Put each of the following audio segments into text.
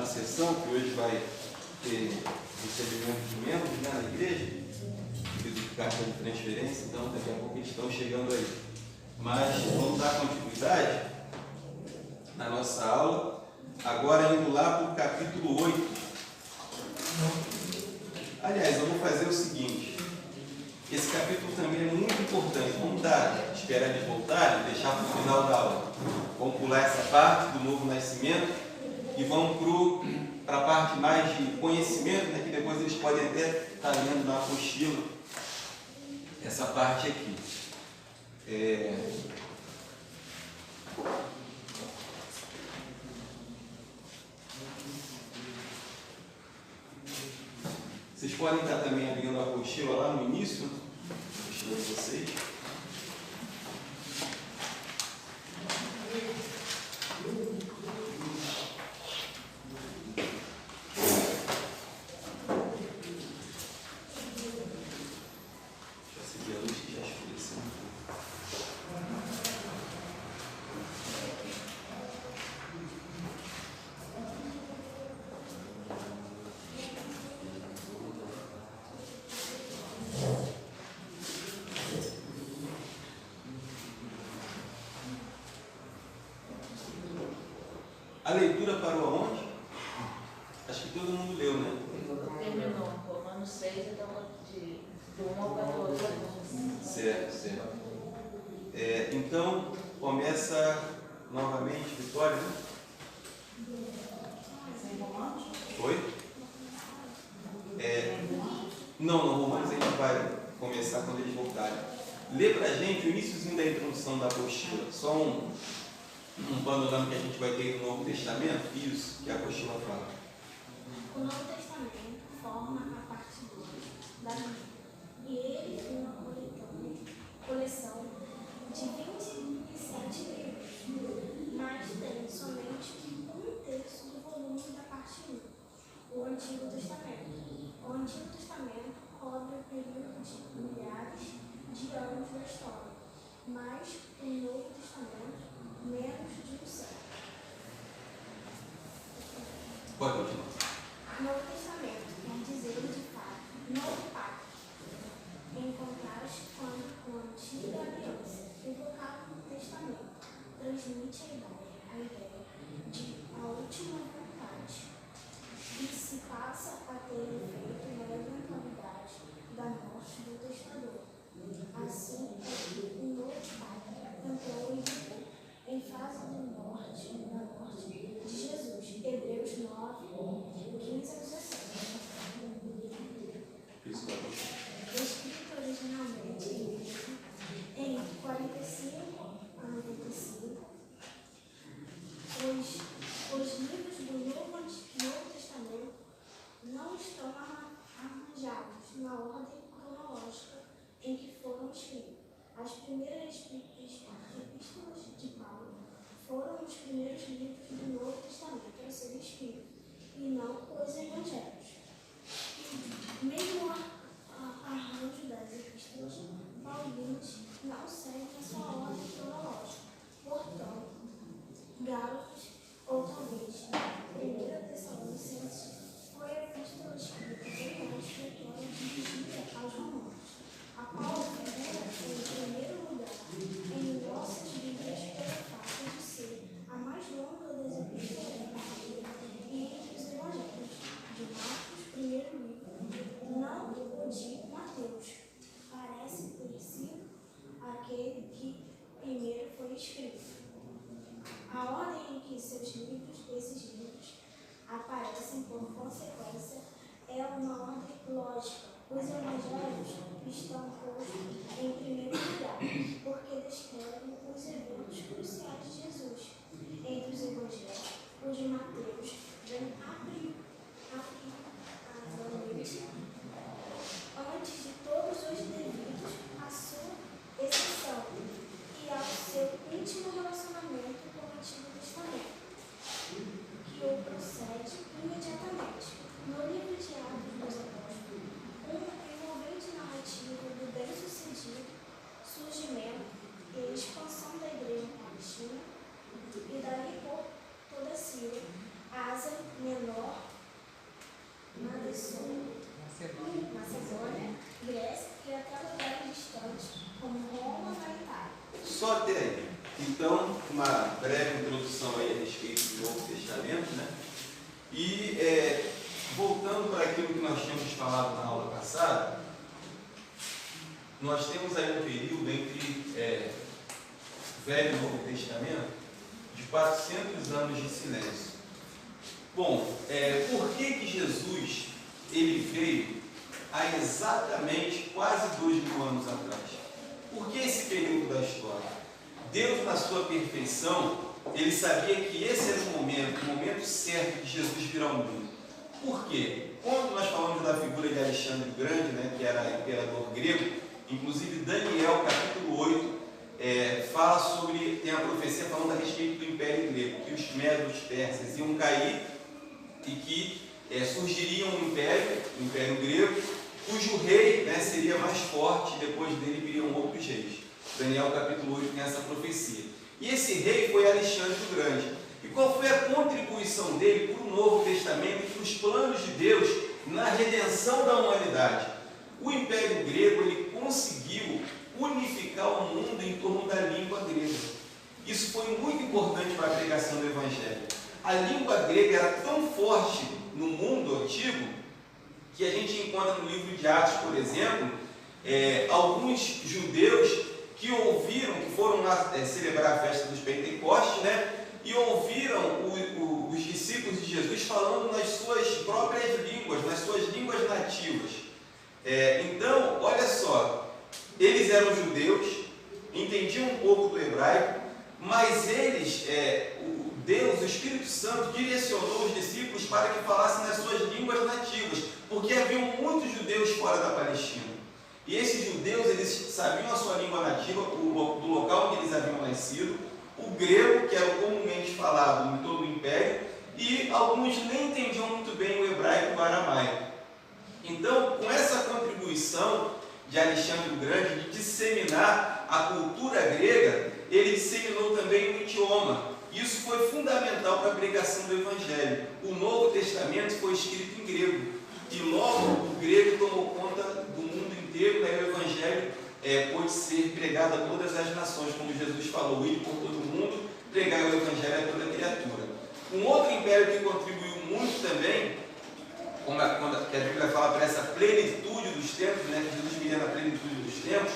sessão, que hoje vai ter recebimento de membros, né, na igreja, devido de carta de transferência, então daqui a pouco eles estão chegando aí. Mas vamos dar continuidade na nossa aula, agora indo lá para o capítulo 8. Aliás, eu vou fazer o seguinte, esse capítulo também é muito importante, vamos esperar eles voltarem, deixar para o final da aula. Vamos pular essa parte do novo nascimento e vamos para a parte mais de conhecimento, né, que depois eles podem até estar lendo na apostila, essa parte aqui. Vocês podem estar também abrindo a apostila lá no início, a apostila de vocês. A leitura parou aonde? Acho que todo mundo leu, né? Terminou. Romanos 6, então, do 1 ao 14. Certo. Então, começa novamente, Vitória, né? Oi? Não, Romanos a gente vai começar quando eles voltarem. Lê pra gente o iníciozinho da introdução da apostila, só um panorama que a gente vai ter no Novo Testamento, isso que a apostila fala. O Novo Testamento forma a parte 2 da Bíblia, e ele é uma coleção de 27 livros, mas tem somente 1/3 do volume da parte 1, o Antigo Testamento. O Antigo Testamento cobre o período de milhares de anos da história, mas o Novo Testamento menos de um século. Pode continuar. Novo Testamento quer dizer, de fato, novo pacto, em contraste com a antiga aliança. O vocábulo testamento transmite a ideia de a última vontade e se passa a ter efeito na eventualidade da morte do testador. Assim, o novo pacto entrou em fase da morte de Jesus. Hebreus 9, 15 a 17. Escrito originalmente em 45 a 95, os livros do Novo Testamento não estão arranjados na ordem cronológica em que foram escritos. As primeiras epístolas de Paulo foram os primeiros livros do Novo Testamento a serem escritos, e não os evangelhos. Mesmo o arranjo das epístolas paulinas não segue a sua ordem cronológica. Portanto, Gálatas, ou talvez 1 Tessalonicenses, foi a epístola escrita bem antes da história dirigida aos romanos. A Paulo figura em primeiro lugar em nossas Bíblias pelo fato de ser a mais longa das epístolas de Paulo e entre os evangelhos de Marcos, primeiro livro, não o de Mateus, parece ter sido aquele que primeiro foi escrito. A ordem em que esses livros aparecem por consequência é uma ordem lógica. Os evangelhos estão postos em primeiro lugar, porque descrevem os eventos cruciais de Jesus. Entre os evangelhos, o de Mateus vem antes de todos os devidos à sua exceção e ao seu íntimo relacionamento com o Antigo Testamento, que o procede imediatamente. No livro de Atos dos Apóstolos, uma envolvente narrativa do bem-sucedido surgimento e expansão da igreja palestina, e dali por toda a Síria, Ásia Menor Então, uma breve introdução aí a respeito do Novo Testamento, né? E voltando para aquilo que nós tínhamos falado na aula passada, nós temos aí um período entre Velho e Novo Testamento de 400 anos de silêncio. Bom, por que Jesus ele veio há exatamente quase 2000 anos atrás? Por que esse período da história? Deus, na sua perfeição, ele sabia que esse era o momento certo de Jesus vir ao mundo. Por quê? Quando nós falamos da figura de Alexandre o Grande, né, que era imperador grego, inclusive Daniel, capítulo 8, fala sobre, tem a profecia falando a respeito do Império Grego, que os medos, os persas iam cair e que surgiria um Império Grego, cujo rei, né, seria mais forte, e depois dele viriam outros reis. Daniel capítulo 8 tem essa profecia. E esse rei foi Alexandre o Grande. E qual foi a contribuição dele para o Novo Testamento e para os planos de Deus na redenção da humanidade? O Império Grego ele conseguiu unificar o mundo em torno da língua grega. Isso foi muito importante para a pregação do Evangelho. A língua grega era tão forte no mundo antigo que a gente encontra no livro de Atos, por exemplo, alguns judeus que ouviram, que foram lá celebrar a festa dos Pentecostes, né? E ouviram os discípulos de Jesus falando nas suas próprias línguas, nas suas línguas nativas. Então, olha só, eles eram judeus, entendiam um pouco do hebraico, mas eles, Deus, o Espírito Santo, direcionou os discípulos para que falassem nas suas línguas nativas, porque haviam muitos judeus fora da Palestina. E esses judeus, eles sabiam a sua língua nativa, do local onde eles haviam nascido, o grego, que era comumente falado em todo o Império, e alguns nem entendiam muito bem o hebraico e o aramaico. Então, com essa contribuição de Alexandre o Grande, de disseminar a cultura grega, ele disseminou também o idioma. Isso foi fundamental para a pregação do Evangelho. O Novo Testamento foi escrito em grego, e logo o grego tomou conta do mundo inteiro, né? O Evangelho pôde ser pregado a todas as nações, como Jesus falou, ir por todo mundo, pregar o Evangelho a toda criatura. Um outro império que contribuiu muito também, quando a Bíblia fala para essa plenitude dos tempos, né, que Jesus viria na plenitude dos tempos,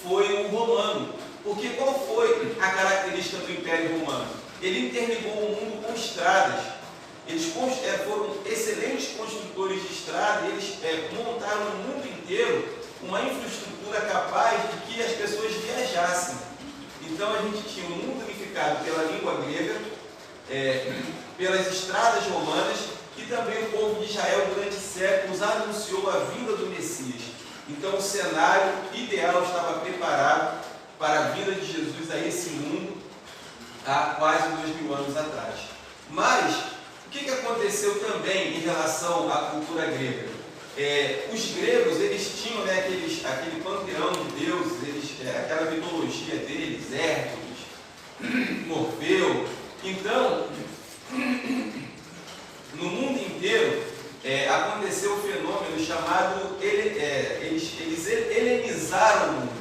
foi o romano. Porque qual foi a característica do Império Romano? Ele interligou o mundo com estradas. Eles foram excelentes construtores de estrada, eles montaram no mundo inteiro uma infraestrutura capaz de que as pessoas viajassem. Então a gente tinha um mundo unificado pela língua grega, pelas estradas romanas, e também o povo de Israel durante séculos anunciou a vinda do Messias. Então o cenário ideal estava preparado para a vinda de Jesus a esse mundo há quase 2000 anos atrás. Mas o que aconteceu também em relação à cultura grega? Os gregos, eles tinham, né, aquele panteão de deuses, aquela mitologia deles, Hércules, Morfeu. Então, no mundo inteiro aconteceu um fenômeno chamado, eles helenizaram o mundo.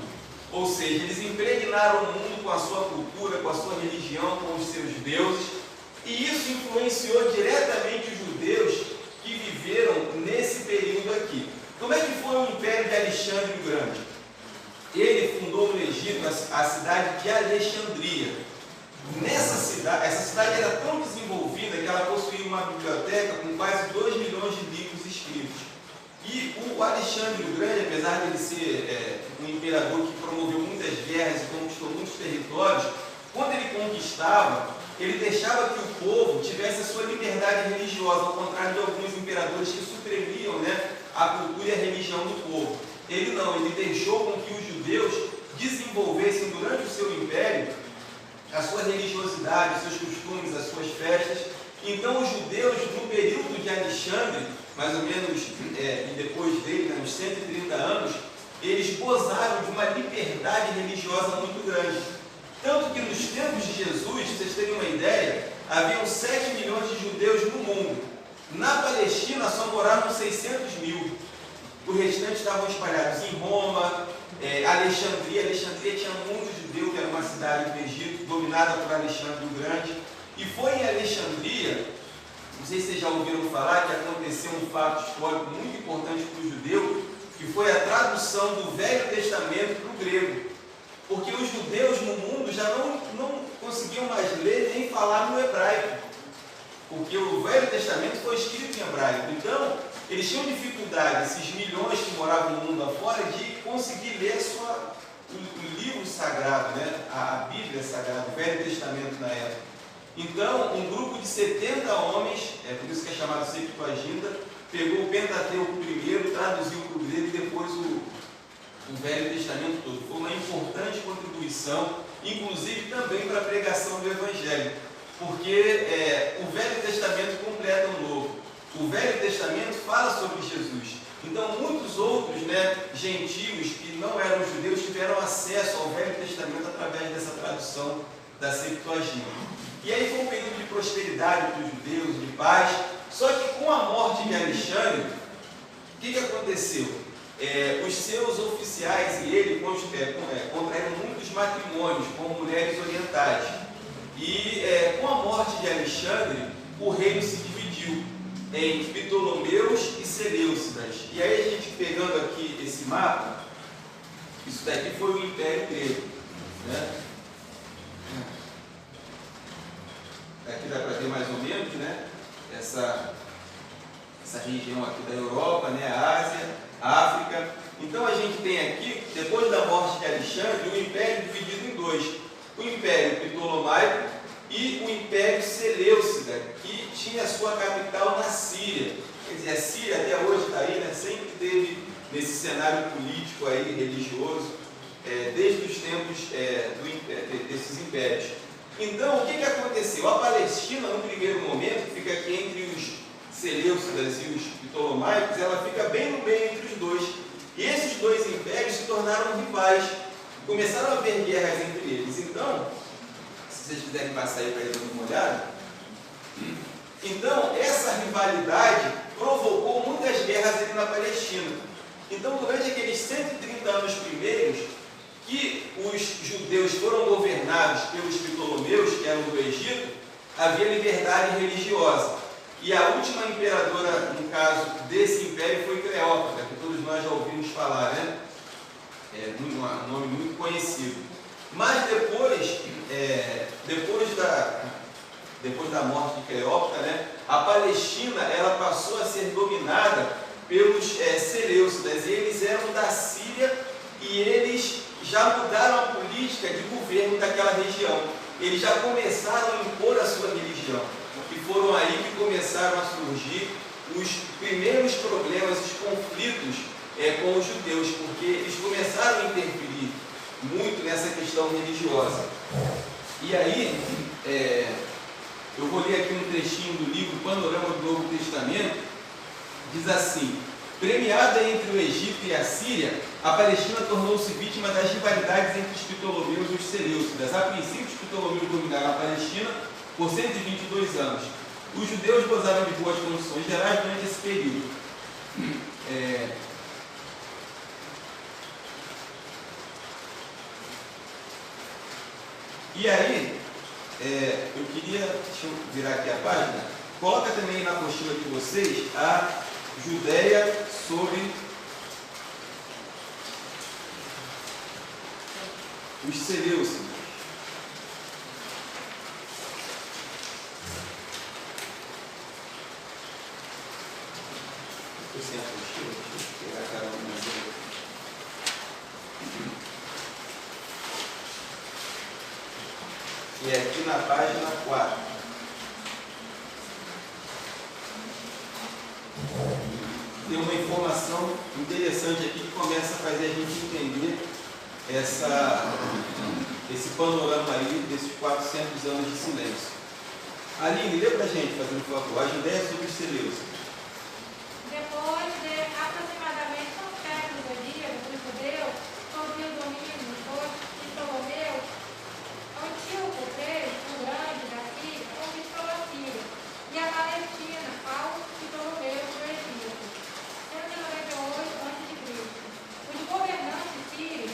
Ou seja, eles impregnaram o mundo com a sua cultura, com a sua religião, com os seus deuses, e isso influenciou diretamente os judeus que viveram nesse período aqui. Como é que foi o Império de Alexandre o Grande? Ele fundou no Egito a cidade de Alexandria. Essa cidade era tão desenvolvida que ela possuía uma biblioteca com quase 2 milhões de livros escritos. E o Alexandre o Grande, apesar de ele ser um imperador que promoveu muitas guerras e conquistou muitos territórios, quando ele conquistava, ele deixava que o povo tivesse a sua liberdade religiosa, ao contrário de alguns imperadores que suprimiam, né, a cultura e a religião do povo. Ele não, ele deixou com que os judeus desenvolvessem durante o seu império a sua religiosidade, os seus costumes, as suas festas. Então os judeus, no período de Alexandre, mais ou menos e depois dele, uns 130 anos, eles gozaram de uma liberdade religiosa muito grande. Tanto que nos tempos de Jesus, para vocês terem uma ideia, haviam 7 milhões de judeus no mundo. Na Palestina só moravam 600 mil. O restante estavam espalhados em Roma, Alexandria. Alexandria tinha muitos judeus, que era uma cidade do Egito, dominada por Alexandre o Grande. E foi em Alexandria, não sei se vocês já ouviram falar, que aconteceu um fato histórico muito importante para o judeu, que foi a tradução do Velho Testamento para o grego. Porque os judeus no mundo já não conseguiam mais ler nem falar no hebraico. Porque o Velho Testamento foi escrito em hebraico. Então, eles tinham dificuldade, esses milhões que moravam no mundo afora, de conseguir ler o livro sagrado, né? A Bíblia sagrada, o Velho Testamento na época. Então, um grupo de 70 homens, por isso que é chamado Septuaginta, pegou o Pentateuco primeiro, traduziu para o grego e depois o Velho Testamento todo. Foi uma importante contribuição, inclusive também para a pregação do Evangelho, porque o Velho Testamento completa o Novo. O Velho Testamento fala sobre Jesus. Então, muitos outros, gentios que não eram judeus tiveram acesso ao Velho Testamento através dessa tradução da Septuaginta. E aí foi um período de prosperidade para os judeus, de paz. Só que com a morte de Alexandre, o que aconteceu? Os seus oficiais e ele contraíram muitos matrimônios com mulheres orientais. E com a morte de Alexandre, o reino se dividiu em Ptolomeus e Seleucidas. E aí a gente pegando aqui esse mapa, isso daqui foi o Império Grego, né? Aqui dá para ver mais ou menos, né? Essa região aqui da Europa, né? A Ásia, a África. Então a gente tem aqui, depois da morte de Alexandre, o Império dividido em dois. O Império Ptolomaico e o Império Seleucida, que tinha sua capital na Síria. Quer dizer, a Síria até hoje está aí, né? Sempre teve nesse cenário político aí, religioso, desde os tempos desses impérios. Então, o que aconteceu? A Palestina, no primeiro momento, fica aqui entre os Seleucidas e os Ptolomaicos, ela fica bem no meio entre os dois. E esses dois impérios se tornaram rivais. Começaram a haver guerras entre eles. Então, se vocês quiserem passar aí para ir dando uma olhada. Então, essa rivalidade provocou muitas guerras ali na Palestina. Então, durante aqueles 130 anos primeiros, que os judeus foram governados pelos Ptolomeus, que eram do Egito, havia liberdade religiosa. E a última imperadora, no caso desse império, foi Cleópatra, que todos nós já ouvimos falar, né? Um nome muito conhecido. Mas depois da morte de Cleópatra, né, a Palestina ela passou a ser dominada pelos Seleucidas. E eles eram da Síria e eles já mudaram a política de governo daquela região. Eles já começaram a impor a sua religião. E foram aí que começaram a surgir os primeiros problemas, os conflitos com os judeus, porque eles começaram a interferir muito nessa questão religiosa. E aí, eu vou ler aqui um trechinho do livro Panorama do Novo Testamento, diz assim: premiada entre o Egito e a Síria, a Palestina tornou-se vítima das rivalidades entre os Ptolomeus e os Seleucidas. A princípio, os Ptolomeus dominaram a Palestina por 122 anos. Os judeus gozaram de boas condições gerais durante esse período. E aí, eu queria, deixa eu virar aqui a página, coloca também na apostila de vocês a Judéia sobre os Seleucidas. Estou sem a apostila, deixa eu pegar a cara do meu. E é aqui na página 4. Tem uma informação interessante aqui que começa a fazer a gente entender esse panorama aí desses 400 anos de silêncio. Aline, lê pra gente, fazendo favor, a Judéia sobre os Seleucidas. Depois de aproximadamente um século de dias, os judeus, sob o domínio dos Ptolomeus, Antíoco III, o Grande da Síria, conquistou a Síria e a Palestina aos Ptolomeus do Egito, 198 a.C. Os governantes sírios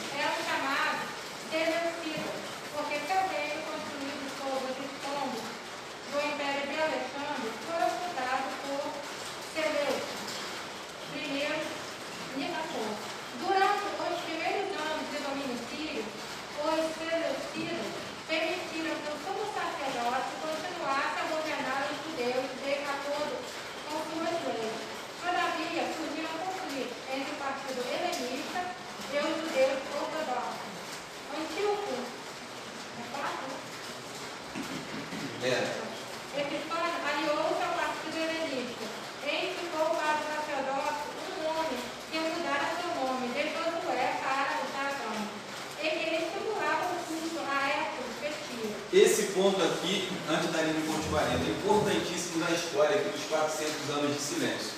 esse ponto aqui, antes da Aline continuar, é importantíssimo na história aqui dos 400 anos de silêncio.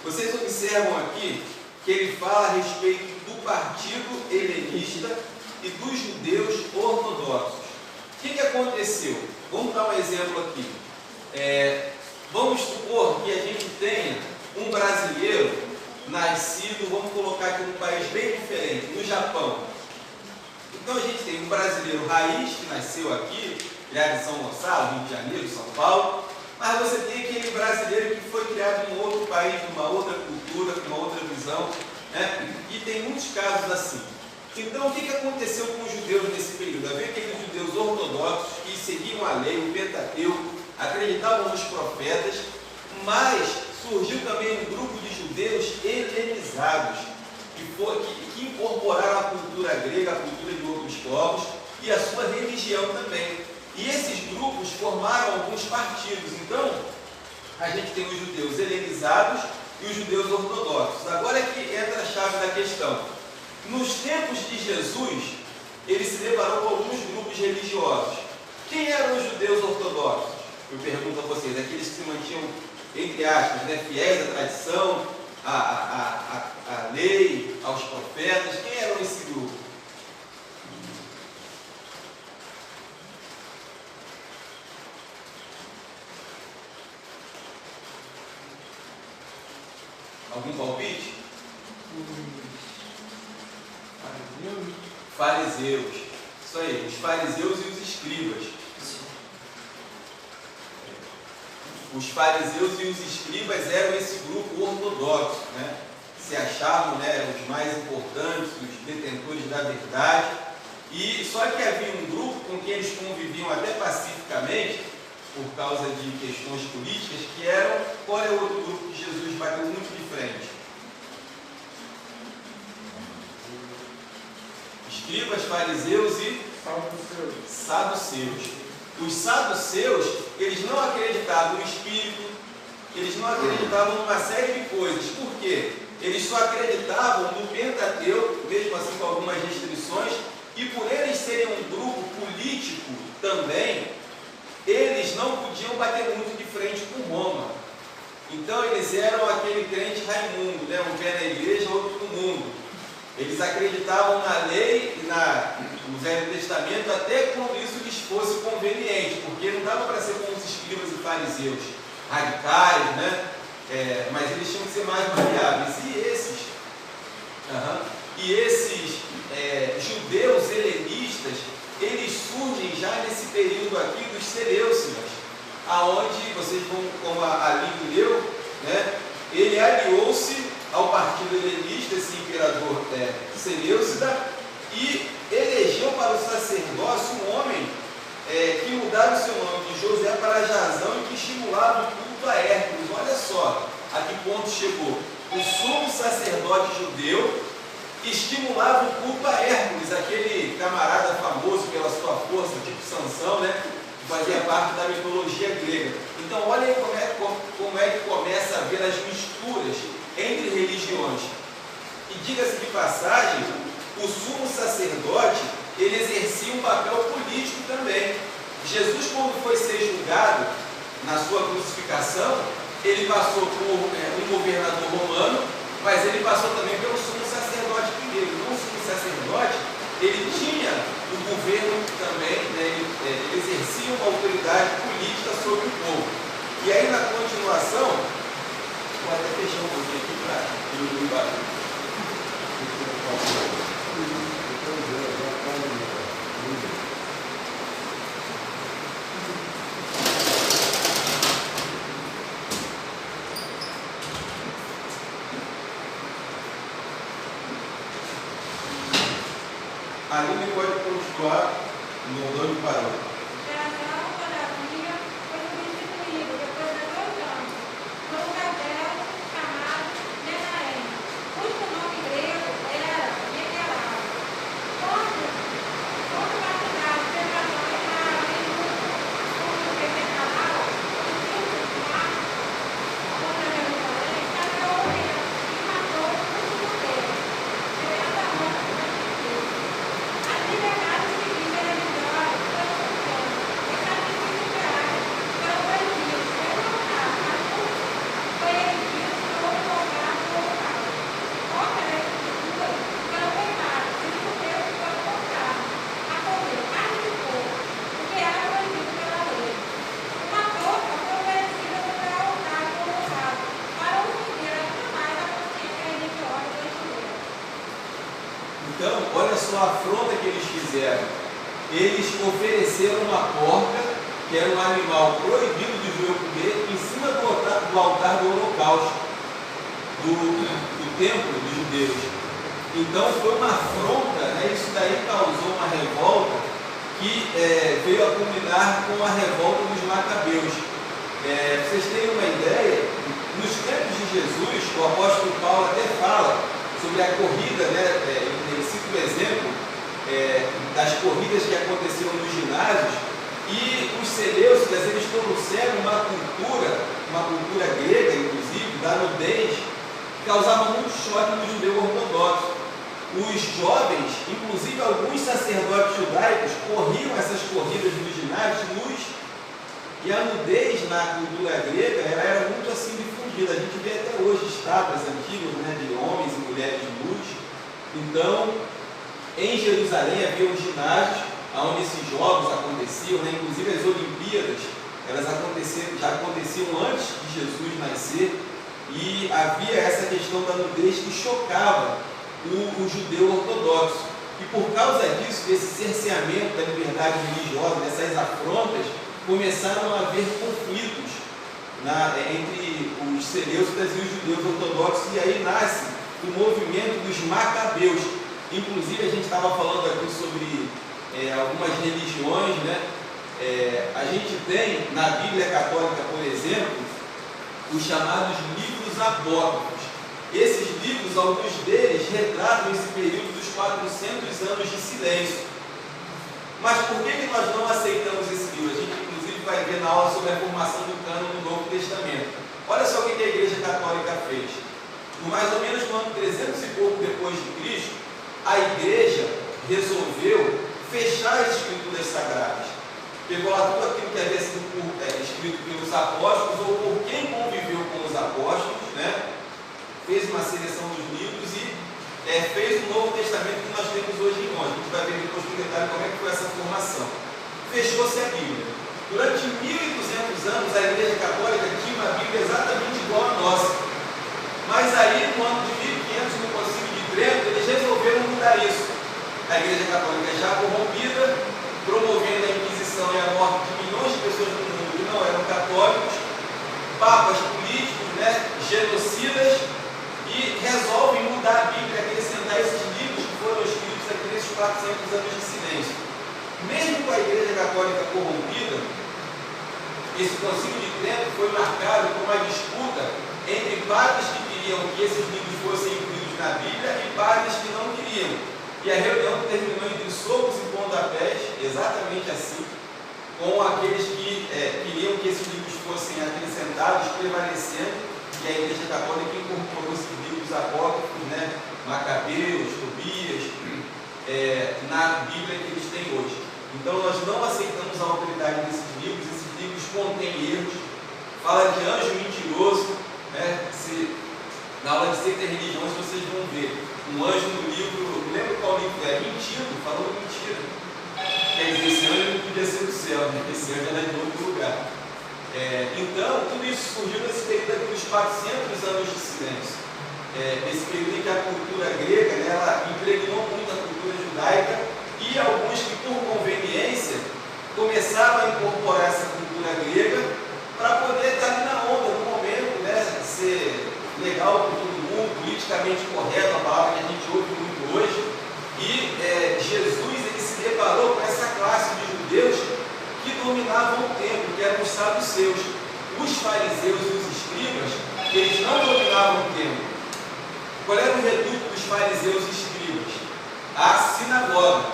Vocês observam aqui que ele fala a respeito do partido helenista e dos judeus ortodoxos. O que aconteceu? Vamos dar um exemplo aqui. Vamos supor que a gente tenha um brasileiro nascido, vamos colocar aqui num país bem diferente, no Japão. Então a gente tem um brasileiro raiz que nasceu aqui, criado em São Gonçalo, Rio de Janeiro, São Paulo, mas você tem aquele brasileiro que foi criado em um outro país, numa outra cultura, com uma outra visão, né? E tem muitos casos assim. Então o que aconteceu com os judeus nesse período? Havia aqueles judeus ortodoxos que seguiam a lei, o Pentateuco, acreditavam nos profetas, mas surgiu também um grupo de judeus helenizados, que incorporaram a cultura grega, a cultura de outros povos e a sua religião também. E esses grupos formaram alguns partidos. Então, a gente tem os judeus helenizados e os judeus ortodoxos. Agora é que entra a chave da questão. Nos tempos de Jesus, ele se deparou com alguns grupos religiosos. Quem eram os judeus ortodoxos? Eu pergunto a vocês, aqueles que se mantinham, entre aspas, né, fiéis à tradição, à lei, aos profetas. Quem eram esse grupo? Algum palpite? Fariseus. Isso aí, os fariseus e os escribas. Os fariseus e os escribas eram esse grupo ortodoxo, né? Se achavam, né, os mais importantes, os detentores da verdade. E só que havia um grupo com quem eles conviviam até pacificamente, por causa de questões políticas, que eram, qual é o outro grupo que Jesus bateu muito de frente? Escribas, fariseus e saduceus. Os saduceus, eles não acreditavam no Espírito, eles não acreditavam numa série de coisas. Por quê? Eles só acreditavam no Pentateuco, mesmo assim com algumas restrições, e por eles serem um grupo político também, eles não podiam bater muito de frente com Roma. Então eles eram aquele crente Raimundo, né? Um pé na igreja, outro no mundo. Eles acreditavam na lei e no Velho Testamento até quando isso lhes fosse conveniente, porque não dava para ser como os escribas e fariseus radicais, né? Mas eles tinham que ser mais variáveis. E esses judeus helenistas, eles surgem já nesse período aqui dos Seleucidas, aonde vocês vão, como a Aline leu, né? Ele aliou-se ao partido helenista, esse imperador Seleucida, e elegeu para o sacerdócio um homem que mudaram o seu nome de José para Jasão e que estimulava o culto a Hércules. Olha só a que ponto chegou. O sumo sacerdote judeu estimulava o culto a Hércules, aquele camarada famoso pela sua força, tipo Sansão, né? Que fazia parte da mitologia grega. Então olha aí como é que começa a haver as misturas entre religiões. E diga-se de passagem, o sumo sacerdote, ele exercia um papel político também. Jesus, quando foi ser julgado na sua crucificação, ele passou por um governador romano, mas ele passou também pelo sumo sacerdote primeiro. Então o sumo sacerdote, ele tinha o governo também, né? Ele exercia uma autoridade política sobre o povo. E aí na continuação, vou até fechar um pouquinho aqui para diminuir o barulho. A Aline pode continuar no nome parou. Então, olha só a afronta que eles fizeram. Eles ofereceram uma porca, que era um animal proibido do judeu comer, em cima do altar do holocausto, do templo dos judeus. Então foi uma afronta, né? Isso daí causou uma revolta que veio a culminar com a revolta dos macabeus. Pra vocês terem uma ideia, nos tempos de Jesus, o apóstolo Paulo até fala sobre a corrida, né? Ele cita o exemplo das corridas que aconteciam nos ginásios, e os seleucidas, eles trouxeram uma cultura grega, inclusive, da nudez, que causava muito choque no judeu ortodoxo. Os jovens, inclusive alguns sacerdotes judaicos, corriam essas corridas nos ginásios nus, e a nudez na cultura grega era muito assim difundida. A gente vê até hoje estátuas antigas, né, de homens e mulheres nus. Então, em Jerusalém havia os ginásios onde esses jogos aconteciam, né? Inclusive as Olimpíadas, elas já aconteciam antes de Jesus nascer, e havia essa questão da nudez que chocava o judeu ortodoxo. E por causa disso, desse cerceamento da liberdade religiosa, dessas afrontas, começaram a haver conflitos entre os seleucidas e os judeus ortodoxos, e aí nasce o movimento dos macabeus. Inclusive, a gente estava falando aqui sobre algumas religiões, né? A gente tem na Bíblia Católica, por exemplo, os chamados livros apócrifos. Esses livros, alguns deles retratam esse período dos 400 anos de silêncio. Mas por que nós não aceitamos esse livro? A gente, inclusive, vai ver na aula sobre a formação do cânon do Novo Testamento. Olha só o que a Igreja Católica fez. Por mais ou menos no ano 300 e pouco depois de Cristo, a Igreja resolveu fechar as Escrituras Sagradas. Pegou lá tudo aquilo que havia sido escrito pelos apóstolos, ou por quem conviveu com os apóstolos, né? Fez uma seleção dos livros e fez o Novo Testamento que nós temos hoje em nós. A gente vai ver depois no detalhe como é que foi essa formação. Fechou-se a Bíblia. Durante 1.200 anos, a Igreja Católica tinha uma Bíblia exatamente igual à nossa. Mas aí, no ano de 1500, no Concílio de Trento, eles resolveram mudar isso. A Igreja Católica já corrompida, promovendo a Inquisição e a morte de milhões de pessoas no mundo que não eram católicos, papas políticos, né, genocidas, e resolvem mudar a Bíblia, acrescentar esses livros que foram escritos aqui nesses 400 anos de silêncio. Mesmo com a Igreja Católica corrompida, esse Concílio de Trento foi marcado por uma disputa entre padres que queriam que esses livros fossem incluídos na Bíblia e padres que não queriam. E a reunião terminou entre socos e pontapés, exatamente assim, com aqueles que queriam que esses livros fossem acrescentados, prevalecendo, e a Igreja Católica incorporou esses livros apócrifos, né, Macabeus, Tobias, na Bíblia que eles têm hoje. Então nós não aceitamos a autoridade desses livros. Esses livros contêm erros, fala de anjo mentiroso, né? Na aula de seita e religiões vocês vão ver um anjo no livro, não lembro qual livro mentindo, falando mentira. Quer dizer, esse anjo não podia ser do céu, né? Esse anjo era de outro lugar. Então, tudo isso surgiu nesse período aqui dos 400 anos de silêncio. Esse período em que a cultura grega, né, ela impregnou muito a cultura judaica, e alguns que, por conveniência, começaram a incorporar essa cultura grega para poder estar ali na onda, no momento, né, ser legal para todo mundo, politicamente correto, a palavra que a gente ouve muito hoje. E Jesus, ele se deparou com essa classe de judeus que dominavam o templo, que eram os saduceus. Os fariseus e os escribas, eles não dominavam o templo. Qual era o reduto dos fariseus e escribas? A sinagoga.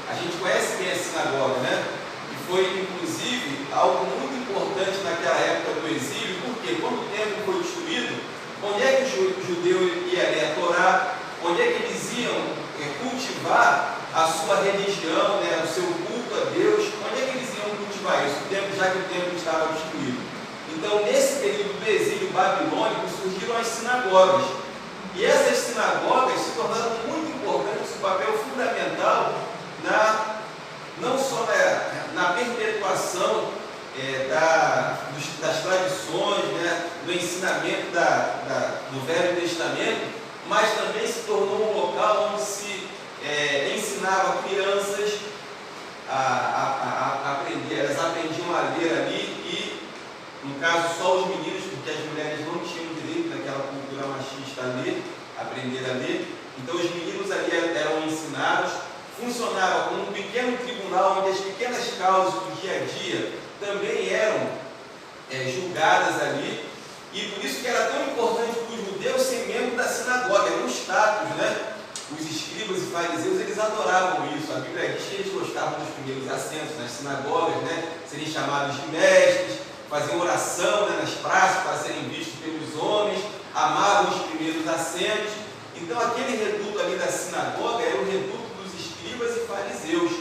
A gente conhece bem a sinagoga, né? E foi, inclusive, algo muito importante naquela época do exílio, porque quando o templo foi destruído, onde é que o judeu ia ler a Torá? Onde é que eles iam cultivar a sua religião, né, o seu culto a Deus? Onde é que eles iam cultivar isso? Já que o templo estava destruído. Então, nesse período do exílio babilônico, surgiram as sinagogas. E essas sinagogas se tornaram muito importantes, um papel fundamental não só na perpetuação das tradições, né, do ensinamento do Velho Testamento, mas também se tornou um local onde se ensinava crianças a aprender, elas aprendiam a ler ali e, no caso, só os meninos, porque as mulheres não tinham direito naquela cultura machista a ler, aprender a ler. Então os meninos ali eram ensinados, funcionava como um pequeno tribunal onde as pequenas causas do dia a dia também eram julgadas ali, e por isso que era tão importante para os judeus ser membro da sinagoga, era um status, né? Os escribas e fariseus, eles adoravam isso. A Bíblia diz que eles gostavam dos primeiros assentos nas sinagogas, né? Serem chamados de mestres, faziam oração, né, nas praças para serem vistos pelos homens, amavam os primeiros assentos. Então aquele reduto ali da sinagoga era o reduto dos escribas e fariseus.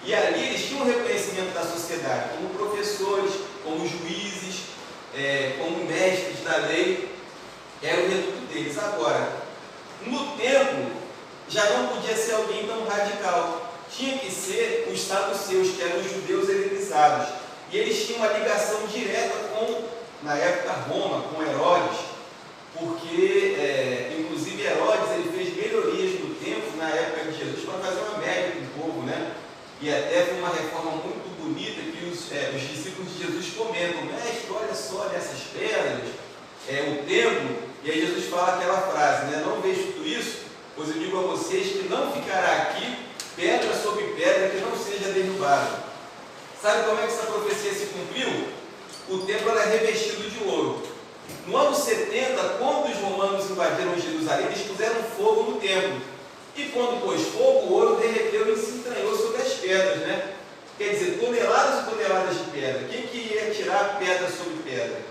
E ali eles tinham reconhecimento da sociedade, como professores, como juízes, como mestres da lei, era o reduto deles. Agora, no templo, já não podia ser alguém tão radical. Tinha que ser os saduceus, que eram os judeus helenizados. E eles tinham uma ligação direta com, na época, Roma, com Herodes, porque, inclusive, Herodes ele fez melhorias no templo na época de Jesus para fazer uma média com o povo, né? E até foi uma reforma muito bonita que os discípulos de Jesus comentam: mestre, olha só nessas pedras, o templo. E aí Jesus fala aquela frase, né? Não vejo tudo isso, pois eu digo a vocês que não ficará aqui pedra sobre pedra que não seja derrubada. Sabe como é que essa profecia se cumpriu? O templo era revestido de ouro. No ano 70, quando os romanos invadiram Jerusalém, eles puseram fogo no templo. E quando pôs fogo, o ouro derreteu e se entranhou sobre as pedras, né? Quer dizer, toneladas e toneladas de pedra. Quem que ia tirar pedra sobre pedra?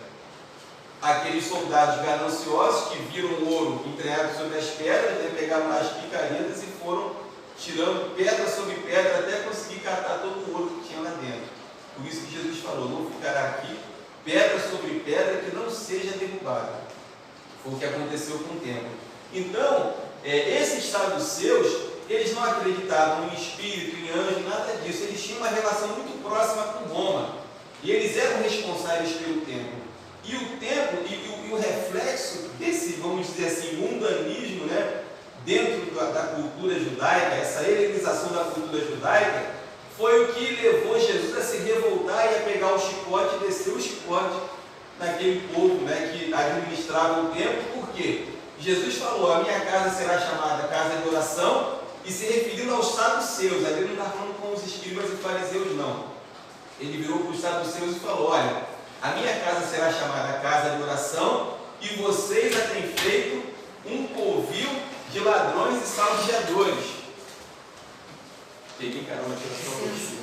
Aqueles soldados gananciosos que viram o ouro entranhado sobre as pedras, né? Pegaram lá as picaretas e foram tirando pedra sobre pedra até conseguir catar todo o ouro que tinha lá dentro. Por isso que Jesus falou: não ficará aqui pedra sobre pedra que não seja derrubada. Foi o que aconteceu com o templo. Então, esses saduceus, eles não acreditavam em espírito, em anjo, nada disso. Eles tinham uma relação muito próxima com Roma. E eles eram responsáveis pelo templo. E o templo, e o reflexo desse, vamos dizer assim, mundanismo, né, dentro da cultura judaica, essa helenização da cultura judaica, foi o que levou Jesus a se revoltar e a pegar o chicote e descer o chicote naquele povo, né, que administrava o templo. Por quê? Jesus falou: a minha casa será chamada casa de oração, e se referindo aos saduceus. Ali ele não está falando com os escribas e fariseus, não. Ele virou para os saduceus e falou: olha, a minha casa será chamada casa de oração, e vocês a têm feito um covil de ladrões e salteadores. Peguei carona aqui na sua mochila.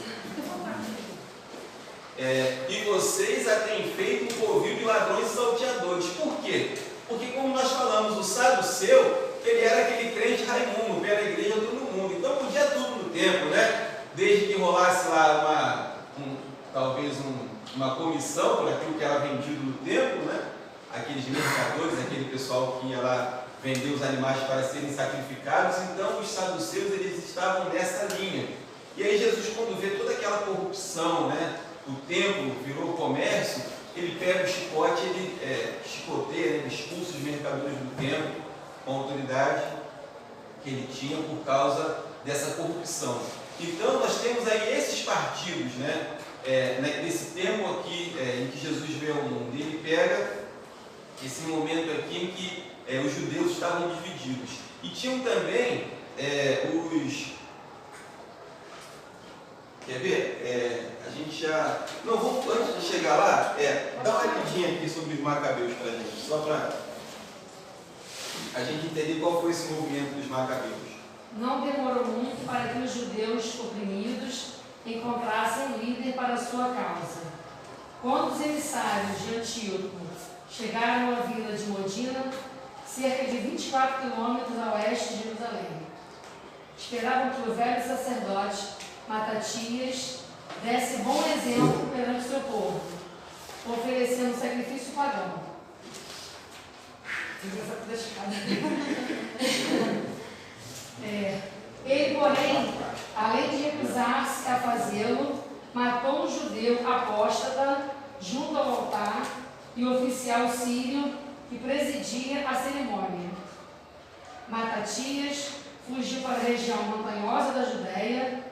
E vocês a têm feito um covil de ladrões e salteadores. Por quê? Porque, como nós falamos, o saduceu, ele era aquele crente Raimundo, pela igreja de todo mundo. Então podia tudo no templo, né? Desde que rolasse lá talvez uma comissão por aquilo que era vendido no templo, né? Aqueles mercadores, aquele pessoal que ia lá vender os animais para serem sacrificados. Então os saduceus, eles estavam nessa linha. E aí Jesus, quando vê toda aquela corrupção, né? O templo virou comércio, ele pega o chicote, ele chicoteia, ele expulsa os mercadores do templo com a autoridade que ele tinha por causa dessa corrupção. Então nós temos aí esses partidos, né? Nesse tempo aqui em que Jesus vê o mundo, ele pega esse momento aqui em que os judeus estavam divididos. E tinham também quer ver? A gente já... Não, vamos, antes de chegar lá, dá uma olhadinha aqui sobre os macabeus para a gente, só para a gente entender qual foi esse movimento dos macabeus. Não demorou muito para que os judeus oprimidos encontrassem líder para a sua causa. Quando os emissários de Antíoco chegaram à vila de Modina, cerca de 24 quilômetros a oeste de Jerusalém, esperavam que o velho sacerdote Matatias desse bom exemplo perante seu povo, oferecendo sacrifício pagão. Ele, porém, além de recusar-se a fazê-lo, matou um judeu apóstata junto ao altar e o oficial sírio que presidia a cerimônia. Matatias fugiu para a região montanhosa da Judéia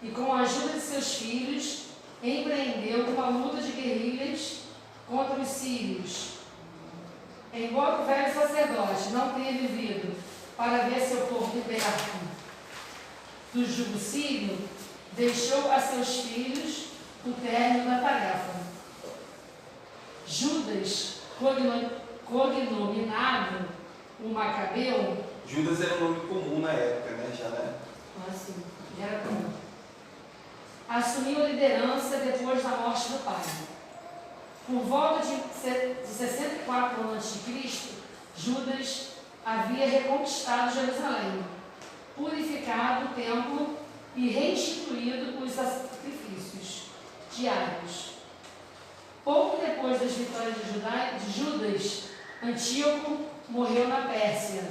e, com a ajuda de seus filhos, empreendeu uma luta de guerrilhas contra os sírios. Embora o velho sacerdote não tenha vivido para ver seu povo liberto do jugo sírio, deixou a seus filhos o término da tarefa. Judas, cognominado o Macabeu. Judas era um nome comum na época, né? Já, né? Assim, já era comum. Assumiu a liderança depois da morte do pai. Por volta de 64 a.C., Judas havia reconquistado Jerusalém, purificado o templo e reinstituído os sacrifícios diários. Pouco depois das vitórias de Judas, Antíoco morreu na Pérsia.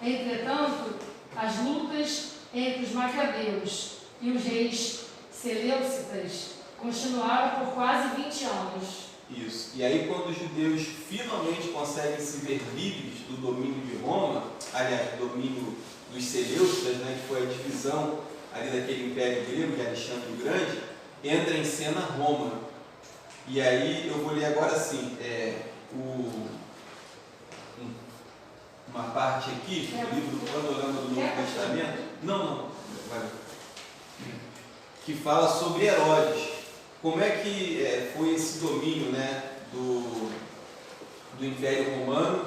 Entretanto, as lutas entre os macabeus e os reis seleucidas continuaram por quase 20 anos. Isso. E aí, quando os judeus finalmente conseguem se ver livres do domínio de Roma, aliás, do domínio dos seleucidas, né, que foi a divisão ali daquele império grego de Alexandre o Grande, entra em cena Roma. E aí eu vou ler agora assim, uma parte aqui do livro do Panorama do Novo Testamento, que fala sobre Herodes. Como é que foi esse domínio, né, do Império Romano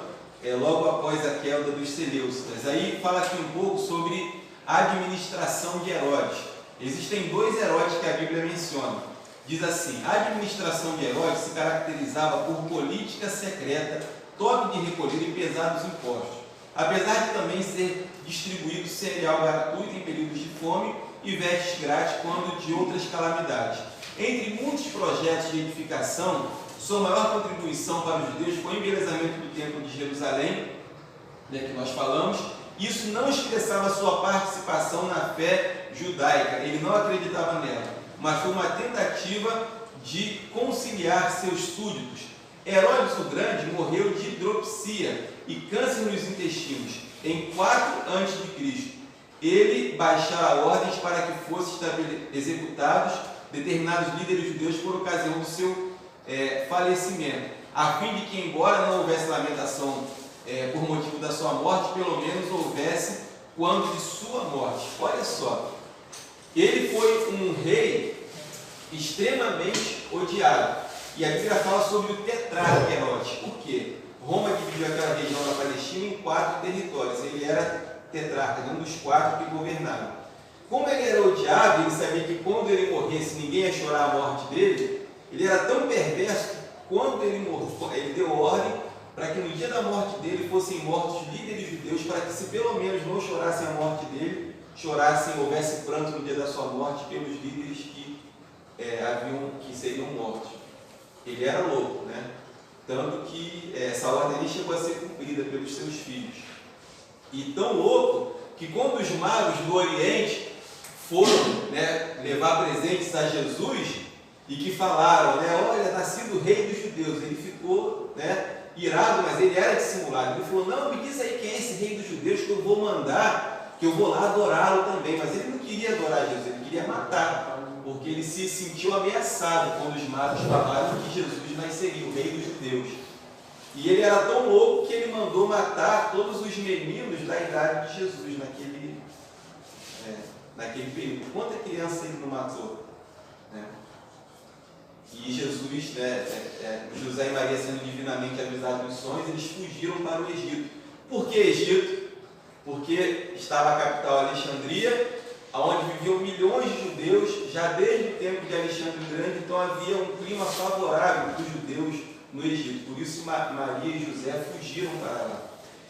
logo após a queda dos Seleucidas? Aí fala aqui um pouco sobre a administração de Herodes. Existem 2 Herodes que a Bíblia menciona. Diz assim: a administração de Herodes se caracterizava por política secreta, toque de recolher e pesados impostos, apesar de também ser distribuído cereal gratuito em períodos de fome e vestes grátis quando de outras calamidades. Entre muitos projetos de edificação, sua maior contribuição para os judeus foi o embelezamento do Templo de Jerusalém, que nós falamos. Isso não expressava sua participação na fé judaica, ele não acreditava nela, mas foi uma tentativa de conciliar seus súditos. Herodes o Grande morreu de hidropsia e câncer nos intestinos em 4 a.C. Ele baixara ordens para que fossem executados determinados líderes judeus por ocasião do seu falecimento, a fim de que, embora não houvesse lamentação por motivo da sua morte, pelo menos houvesse quando de sua morte. Olha só, ele foi um rei extremamente odiado. E a Bíblia fala sobre o tetrarca Herodes. Por quê? Roma dividiu aquela região da Palestina em 4 territórios. Ele era tetrarca, um dos 4 que governaram. Como ele era odiado, ele sabia que quando ele morresse, ninguém ia chorar a morte dele. Ele era tão perverso que quando ele morreu, ele deu ordem para que no dia da morte dele fossem mortos líderes judeus, para que, se pelo menos não chorassem a morte dele, chorassem, houvesse pranto no dia da sua morte pelos líderes que seriam mortos. Ele era louco, né? Tanto que essa ordem nem chegou a ser cumprida pelos seus filhos. E tão louco que quando os magos do Oriente foram, né, levar presentes a Jesus e que falaram, né, olha, nascido rei dos judeus, ele ficou, né, irado, mas ele era dissimulado. Ele falou: não, me diz aí quem é esse rei dos judeus que eu vou mandar, que eu vou lá adorá-lo também. Mas ele não queria adorar Jesus, ele queria matar, porque ele se sentiu ameaçado quando os magos falaram que Jesus nasceria, o rei dos judeus. E ele era tão louco que ele mandou matar todos os meninos da idade de Jesus naquele período. Quanta criança ele não matou? Né? E Jesus, José e Maria, sendo divinamente avisados nos sonhos, eles fugiram para o Egito. Por que Egito? Porque estava a capital Alexandria, onde viviam milhões de judeus, já desde o tempo de Alexandre o Grande. Então havia um clima favorável para os judeus no Egito. Por isso Maria e José fugiram para lá.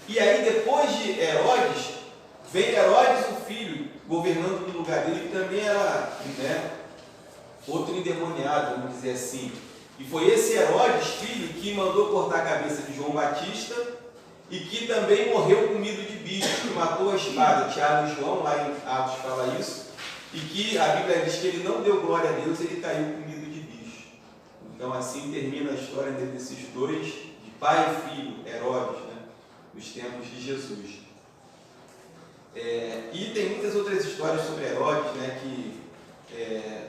E aí, depois de Herodes, vem Herodes, o filho, governando no lugar dele, que também era, né, outro endemoniado, vamos dizer assim. E foi esse Herodes, filho, que mandou cortar a cabeça de João Batista e que também morreu comido de bicho, que matou a espada. Tiago e João, lá em Atos, fala isso. E que a Bíblia diz que ele não deu glória a Deus, ele caiu comido de bicho. Então assim termina a história desses 2, de pai e filho, Herodes, né, nos tempos de Jesus. E tem muitas outras histórias sobre Herodes, né, que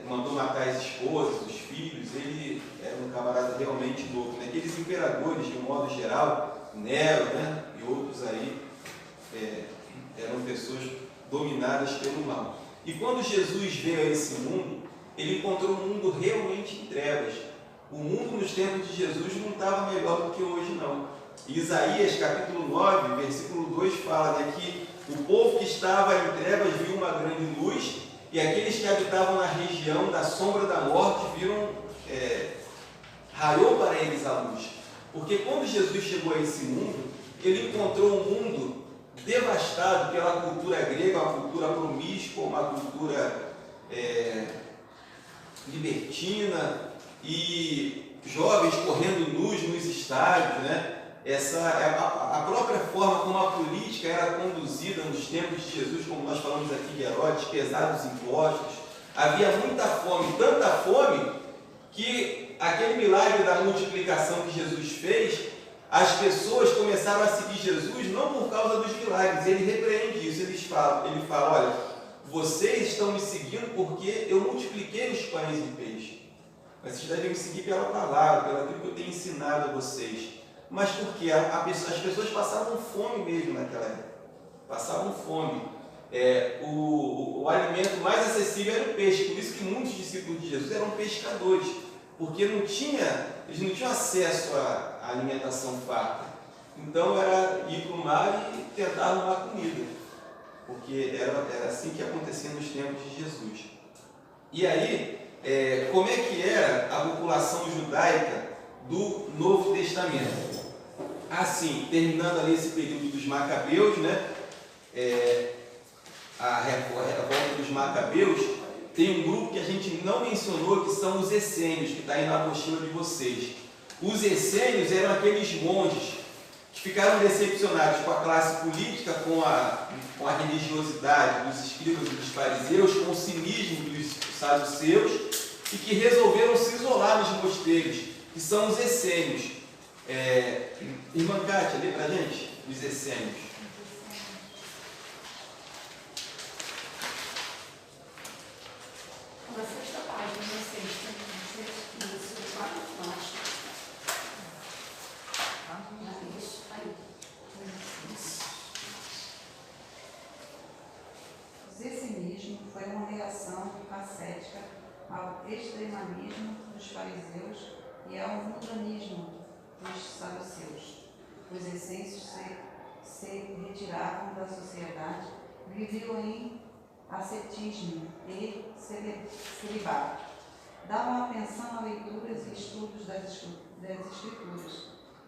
mandou matar as esposas, os filhos. Ele era um camarada realmente louco, né? Aqueles imperadores, de um modo geral, Nero, né, e outros aí, eram pessoas dominadas pelo mal. E quando Jesus veio a esse mundo, ele encontrou um mundo realmente em trevas. O mundo nos tempos de Jesus não estava melhor do que hoje, não. Isaías capítulo 9, versículo 2 fala, né, que o povo que estava em trevas viu uma grande luz, e aqueles que habitavam na região da sombra da morte viram, raiou para eles a luz. Porque quando Jesus chegou a esse mundo, ele encontrou um mundo devastado pela cultura grega, uma cultura promíscua, uma cultura libertina, e jovens correndo nus nos estádios, né? A própria forma como a política era conduzida nos tempos de Jesus, como nós falamos aqui de Herodes, pesados impostos. Havia muita fome, tanta fome, que aquele milagre da multiplicação que Jesus fez, as pessoas começaram a seguir Jesus não por causa dos milagres. Ele repreende isso, ele fala, olha, vocês estão me seguindo porque eu multipliquei os pães e peixes. Mas vocês devem me seguir pela palavra, pelo aquilo que eu tenho ensinado a vocês. Mas por quê? As pessoas passavam fome mesmo naquela época. Passavam fome. O alimento mais acessível era o peixe. Por isso que muitos discípulos de Jesus eram pescadores. Porque eles não tinham acesso à alimentação farta. Então era ir para o mar e tentar arrumar comida. Porque era assim que acontecia nos tempos de Jesus. E aí, como é que era a população judaica do Novo Testamento? Assim, terminando ali esse período dos Macabeus, né? A revolta dos Macabeus, tem um grupo que a gente não mencionou, que são os essênios, que está aí na apostila de vocês. Os essênios eram aqueles monges que ficaram decepcionados com a classe política, com a religiosidade dos escribas e dos fariseus, com o cinismo dos saduceus, e que resolveram se isolar nos mosteiros, que são os essênios. Irmã Kátia, lê pra gente os essênios. Na sexta página, na sexta. Isso, quatro flashes. Isso, aí. O zessinismo foi uma reação ascética ao extremismo dos fariseus e ao mundanismo dos saduceus. Os essênios se retiravam da sociedade, viviam em ascetismo e celibato. Davam atenção a leituras e estudos das escrituras,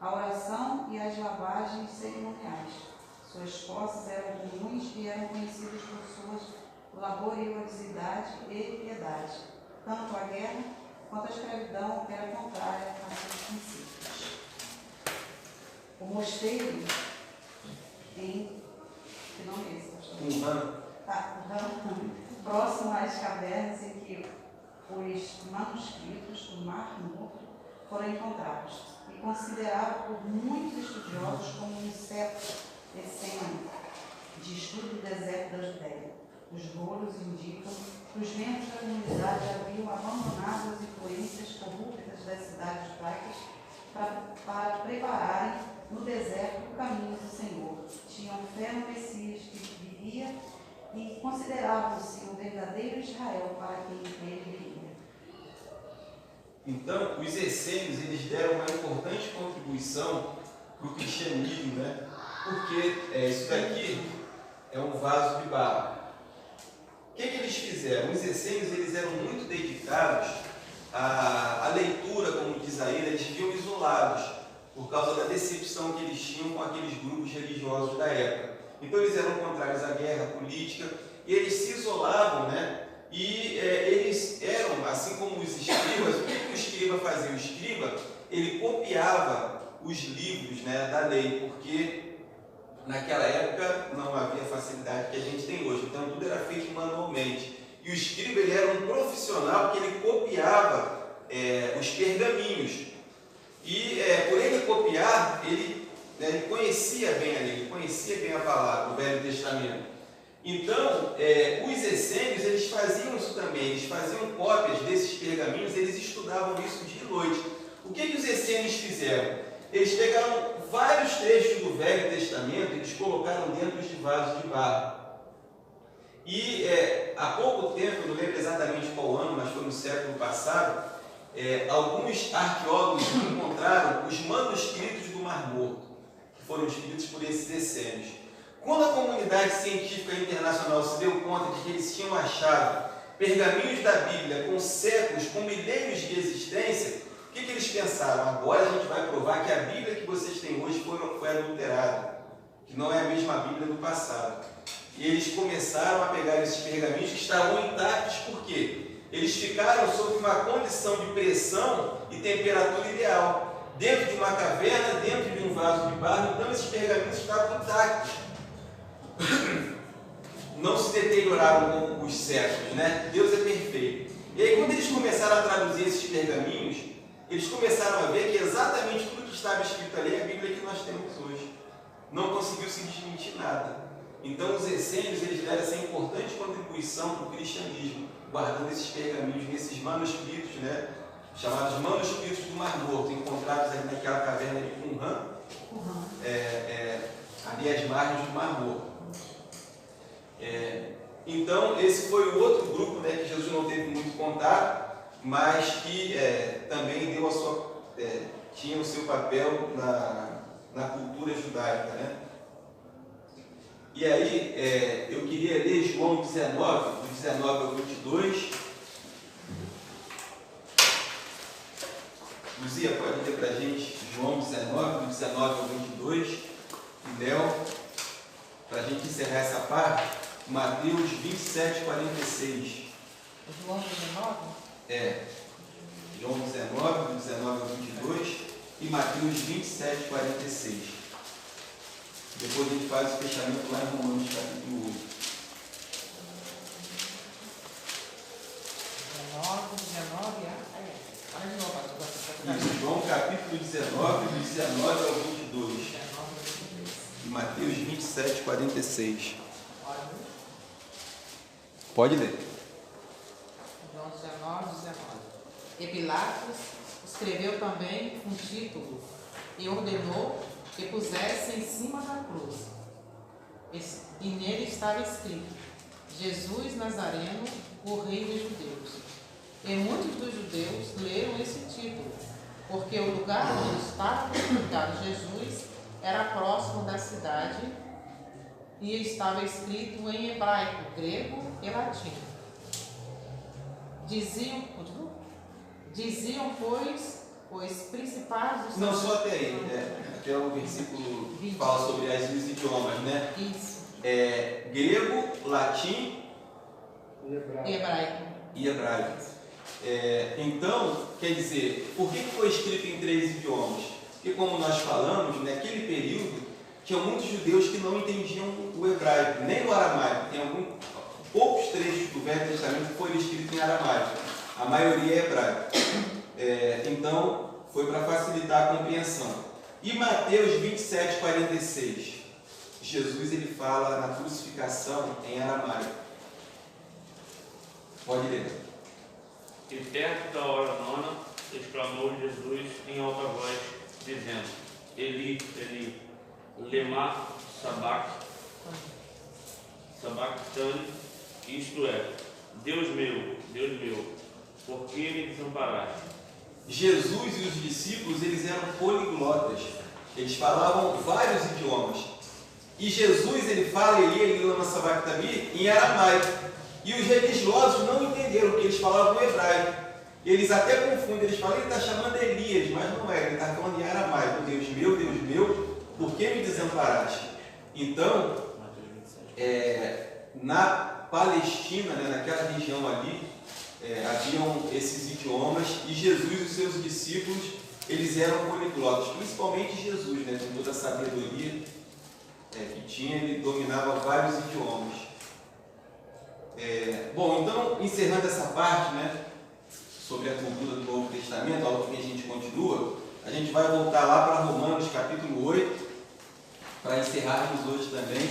a oração e as lavagens cerimoniais. Suas posses eram comuns e eram conhecidas por suas laboriosidade e piedade. Tanto a guerra quanto a escravidão era contrária a seus princípios. O mosteiro que nome é esse, pastor? Próximo às cavernas em que os manuscritos do Mar Morto foram encontrados e considerado por muitos estudiosos como um certo essênio de estudo do deserto da Judéia. Os rolos indicam que os membros da comunidade haviam abandonado as influências corruptas das cidades judaicas para prepararem no deserto o caminho do Senhor. Tinham fé no Messias que viria e consideravam-se um verdadeiro Israel para quem ele viria. Então, os essênios, eles deram uma importante contribuição para o cristianismo, né? Porque isso daqui é um vaso de barro. O que eles fizeram? Os essênios, eles eram muito dedicados à leitura, como diz aí, eles viviam isolados por causa da decepção que eles tinham com aqueles grupos religiosos da época. Então eles eram contrários à guerra, à política, e eles se isolavam, né? E eles eram, assim como os escribas. O que o escriba fazia? O escriba, ele copiava os livros, né, da lei, porque naquela época não havia a facilidade que a gente tem hoje, então tudo era feito manualmente. E o escriba, ele era um profissional que ele copiava os pergaminhos. E por ele copiar, ele conhecia bem a lei, ele conhecia bem a palavra, o Velho Testamento. Então, os essênios, eles faziam isso também, eles faziam cópias desses pergaminhos, eles estudavam isso dia e noite. O que os essênios fizeram? Eles pegaram vários trechos do Velho Testamento e eles colocaram dentro de vasos de barro. E há pouco tempo, não lembro exatamente qual ano, mas foi no século passado, alguns arqueólogos encontraram os manuscritos do Mar Morto, que foram escritos por esses essênios. Quando a comunidade científica internacional se deu conta de que eles tinham achado pergaminhos da Bíblia com séculos, com milênios de existência, o que eles pensaram? Agora a gente vai provar que a Bíblia que vocês têm hoje foi adulterada, que não é a mesma Bíblia do passado. E eles começaram a pegar esses pergaminhos que estavam intactos, por quê? Eles ficaram sob uma condição de pressão e temperatura ideal, dentro de uma caverna, dentro de um vaso de barro, então esses pergaminhos estavam intactos. Não se deterioraram com os séculos, né? Deus é perfeito. E aí, quando eles começaram a traduzir esses pergaminhos, eles começaram a ver que exatamente tudo que estava escrito ali é a Bíblia que nós temos hoje. Não conseguiu se desmentir nada. Então, os essênios, eles deram essa importante contribuição para o cristianismo, guardando esses pergaminhos nesses manuscritos, né? Chamados manuscritos do Mar Morto, encontrados ali naquela caverna de Qumran, ali às margens do Mar Morto. Então, esse foi o outro grupo, né, que Jesus não teve muito contato, mas que também deu tinha o seu papel na cultura judaica, né? E aí, eu queria ler João 19, do 19 ao 22. Luzia, pode ler para a gente João 19, do 19 ao 22. E Léo, para a gente encerrar essa parte, Mateus 27, 46. João 19? João 19, do 19 ao 22. E Mateus 27, 46. Depois a gente faz o fechamento lá em Romanos capítulo 8. 19, Isso, João capítulo 19, do 19 ao 22. E Mateus 27, 46. Pode ler. João 19, 19. E Pilatos escreveu também um título e ordenou que pusesse em cima da cruz. E nele estava escrito: Jesus Nazareno, o Rei dos Judeus. E muitos dos judeus leram esse título, porque o lugar onde estava crucificado Jesus era próximo da cidade e estava escrito em hebraico, grego e latim. Diziam, pois, os principais dos... Não, só até aí, até o versículo que fala sobre os idiomas, né? Isso. Grego, latim e hebraico. Então, quer dizer, por que foi escrito em 3 idiomas? Porque, como nós falamos, naquele período, tinha muitos judeus que não entendiam o hebraico, nem o aramaico. Tem poucos trechos do Velho Testamento que foram escritos em aramaico. A maioria é hebraico. Então, foi para facilitar a compreensão. E Mateus 27, 46. Jesus ele fala na crucificação em aramaico. Pode ler. E perto da hora 9, exclamou Jesus em alta voz, dizendo: Eli, Eli, lema sabachthani, isto é, Deus meu, por que me desamparaste? Jesus e os discípulos, eles eram poliglotas. Eles falavam vários idiomas. E Jesus, ele fala Eli, lema sabachthani, em aramaico. E os religiosos não entenderam, porque eles falavam hebraico. Eles até confundem, eles falam, ele está chamando Elias, mas não é, ele está falando em aramaico. Deus meu, por que me desamparaste? Então, na Palestina, né, naquela região ali, haviam esses idiomas, e Jesus e os seus discípulos, eles eram poliglotas, principalmente Jesus, né, com toda a sabedoria que tinha, ele dominava vários idiomas. Bom, então, encerrando essa parte, né, sobre a cultura do Novo Testamento, algo que a gente continua, a gente vai voltar lá para Romanos capítulo 8, para encerrarmos hoje também.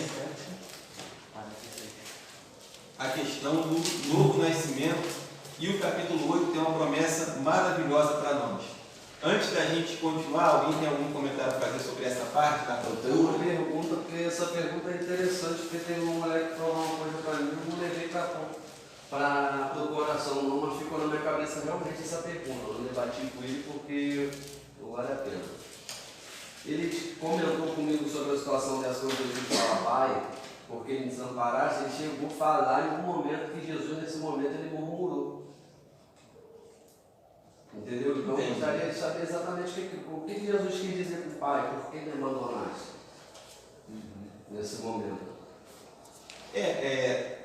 a questão do novo nascimento, e o capítulo 8 tem uma promessa maravilhosa para nós. Antes da gente continuar, alguém tem algum comentário para fazer sobre essa parte da Eu tenho uma cultura? pergunta, porque essa pergunta é interessante, porque tem uma mulher que falou uma coisa para mim, eu não levei para o coração não, mas ficou na minha cabeça realmente essa pergunta. Eu debati com ele porque vale a pena. Ele comentou comigo sobre a situação das coisas de falar pai, porque ele desamparasse, ele chegou a falar em um momento que Jesus, nesse momento, ele murmurou. Entendeu? Então eu gostaria de saber exatamente o que Jesus quis dizer com o pai, por que ele abandonasse nesse momento.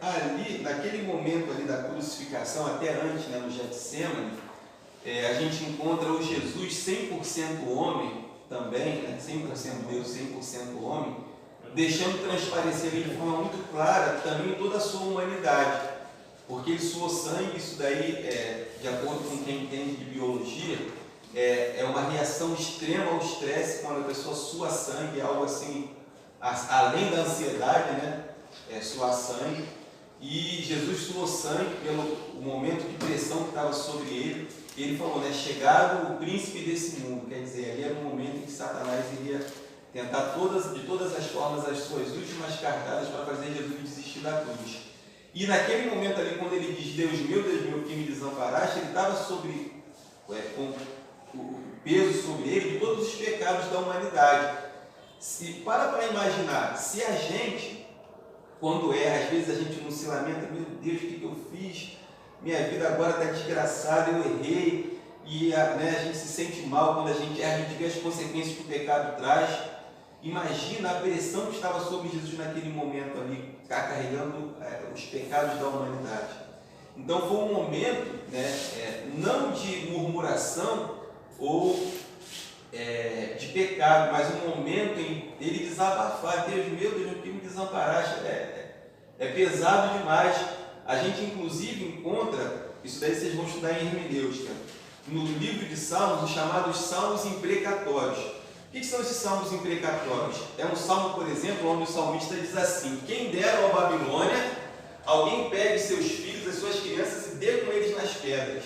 Ali, naquele momento ali da crucificação, até antes, né, no Getsemane, a gente encontra o Jesus 100% homem também, né, 100% Deus, 100% homem, deixando transparecer ali de forma muito clara também toda a sua humanidade. Porque ele suou sangue, isso daí, de acordo com quem entende de biologia, é uma reação extrema ao estresse quando a pessoa sua sangue, é algo assim, além da ansiedade, né? Suar sangue. E Jesus suou sangue pelo momento de pressão que estava sobre ele. E ele falou, né? Chegado o príncipe desse mundo. Quer dizer, ali era um momento em que Satanás iria tentar de todas as formas as suas últimas cartadas para fazer Jesus desistir da cruz. E naquele momento ali, quando ele diz, Deus meu, por que me desamparaste, ele estava com o peso sobre ele de todos os pecados da humanidade. Para imaginar, se a gente, quando erra, às vezes a gente não se lamenta, meu Deus, o que eu fiz? Minha vida agora está desgraçada, eu errei. E a gente se sente mal quando a gente erra, a gente vê as consequências que o pecado traz. Imagina a pressão que estava sobre Jesus naquele momento ali, carregando os pecados da humanidade. Então foi um momento, não de murmuração ou de pecado, mas um momento em ele desabafar. Deus meu, por que me desamparaste? É pesado demais. A gente inclusive encontra, isso daí vocês vão estudar em hermenêutica, no livro de Salmos, os chamados Salmos imprecatórios. O que são esses salmos imprecatórios? É um salmo, por exemplo, onde o salmista diz assim: quem dera à Babilônia, alguém pegue seus filhos, as suas crianças e dê com eles nas pedras.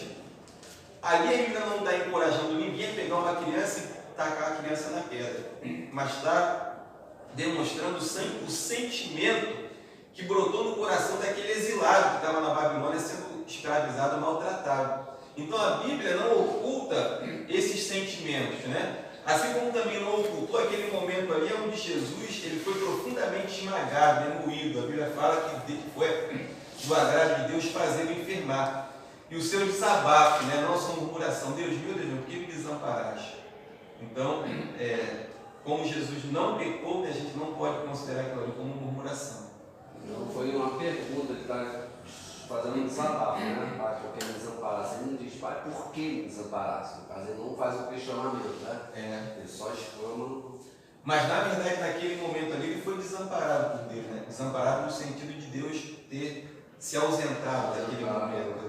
Ali a Bíblia não está encorajando ninguém a pegar uma criança e tacar a criança na pedra, mas está demonstrando o sentimento que brotou no coração daquele exilado que estava na Babilônia sendo escravizado, maltratado. Então a Bíblia não oculta esses sentimentos, né? Assim como também não ocultou aquele momento ali onde Jesus ele foi profundamente esmagado, moído. A Bíblia fala que foi do agrado de Deus fazê-lo enfermar. E o seu desabafo, não a sua murmuração. Deus meu, por que me desamparaste? Então, como Jesus não pecou, a gente não pode considerar aquilo ali como murmuração. Então foi uma pergunta que está fazendo um desabafo, né? Pai, por que me desamparasse? Ele não diz, pai, por que me desamparasse? No caso, ele não faz o questionamento, né? Ele só exclama. Mas na verdade, naquele momento ali, ele foi desamparado por Deus, né? Desamparado no sentido de Deus ter se ausentado daquele momento.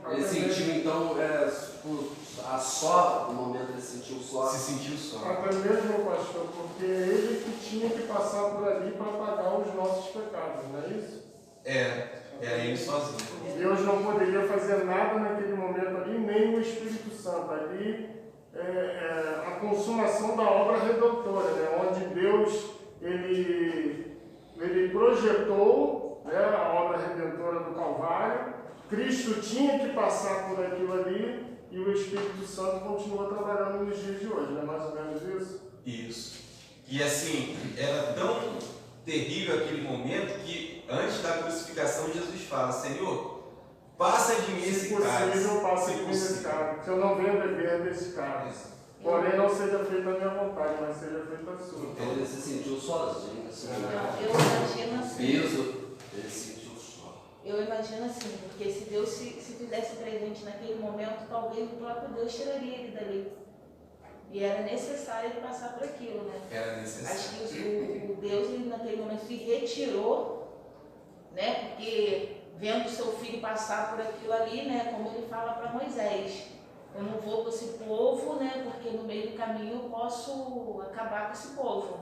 Ele sentiu então, só, no momento ele sentiu só. Se sentiu só. Até mesmo, pastor, porque é ele que tinha que passar por ali para pagar os nossos pecados, não é isso? Era ele sozinho. Deus não poderia fazer nada naquele momento ali, nem o Espírito Santo. Ali a consumação da obra redentora, né? Onde Deus ele projetou, né, a obra redentora do Calvário. Cristo tinha que passar por aquilo ali e o Espírito Santo continua trabalhando nos dias de hoje, não é mais ou menos isso? Isso. E assim, era tão terrível aquele momento que antes da crucificação Jesus fala: Senhor, passa de mim esse cálice. Se possível, passa de mim esse cálice. Que eu não venha beber desse cálice. Porém, não seja feita a minha vontade, mas seja feita a sua. Então ele se sentiu sozinho. Não, eu imagino assim. Ele se sentiu só. Eu imagino assim, porque se Deus se fizesse presente naquele momento, talvez o próprio Deus tiraria ele dali. E era necessário ele passar por aquilo, né? Era necessário. Acho que o Deus, ele, naquele momento, se retirou, né? Porque vendo o seu filho passar por aquilo ali, né? Como ele fala para Moisés, eu não vou com esse povo, né? Porque no meio do caminho eu posso acabar com esse povo.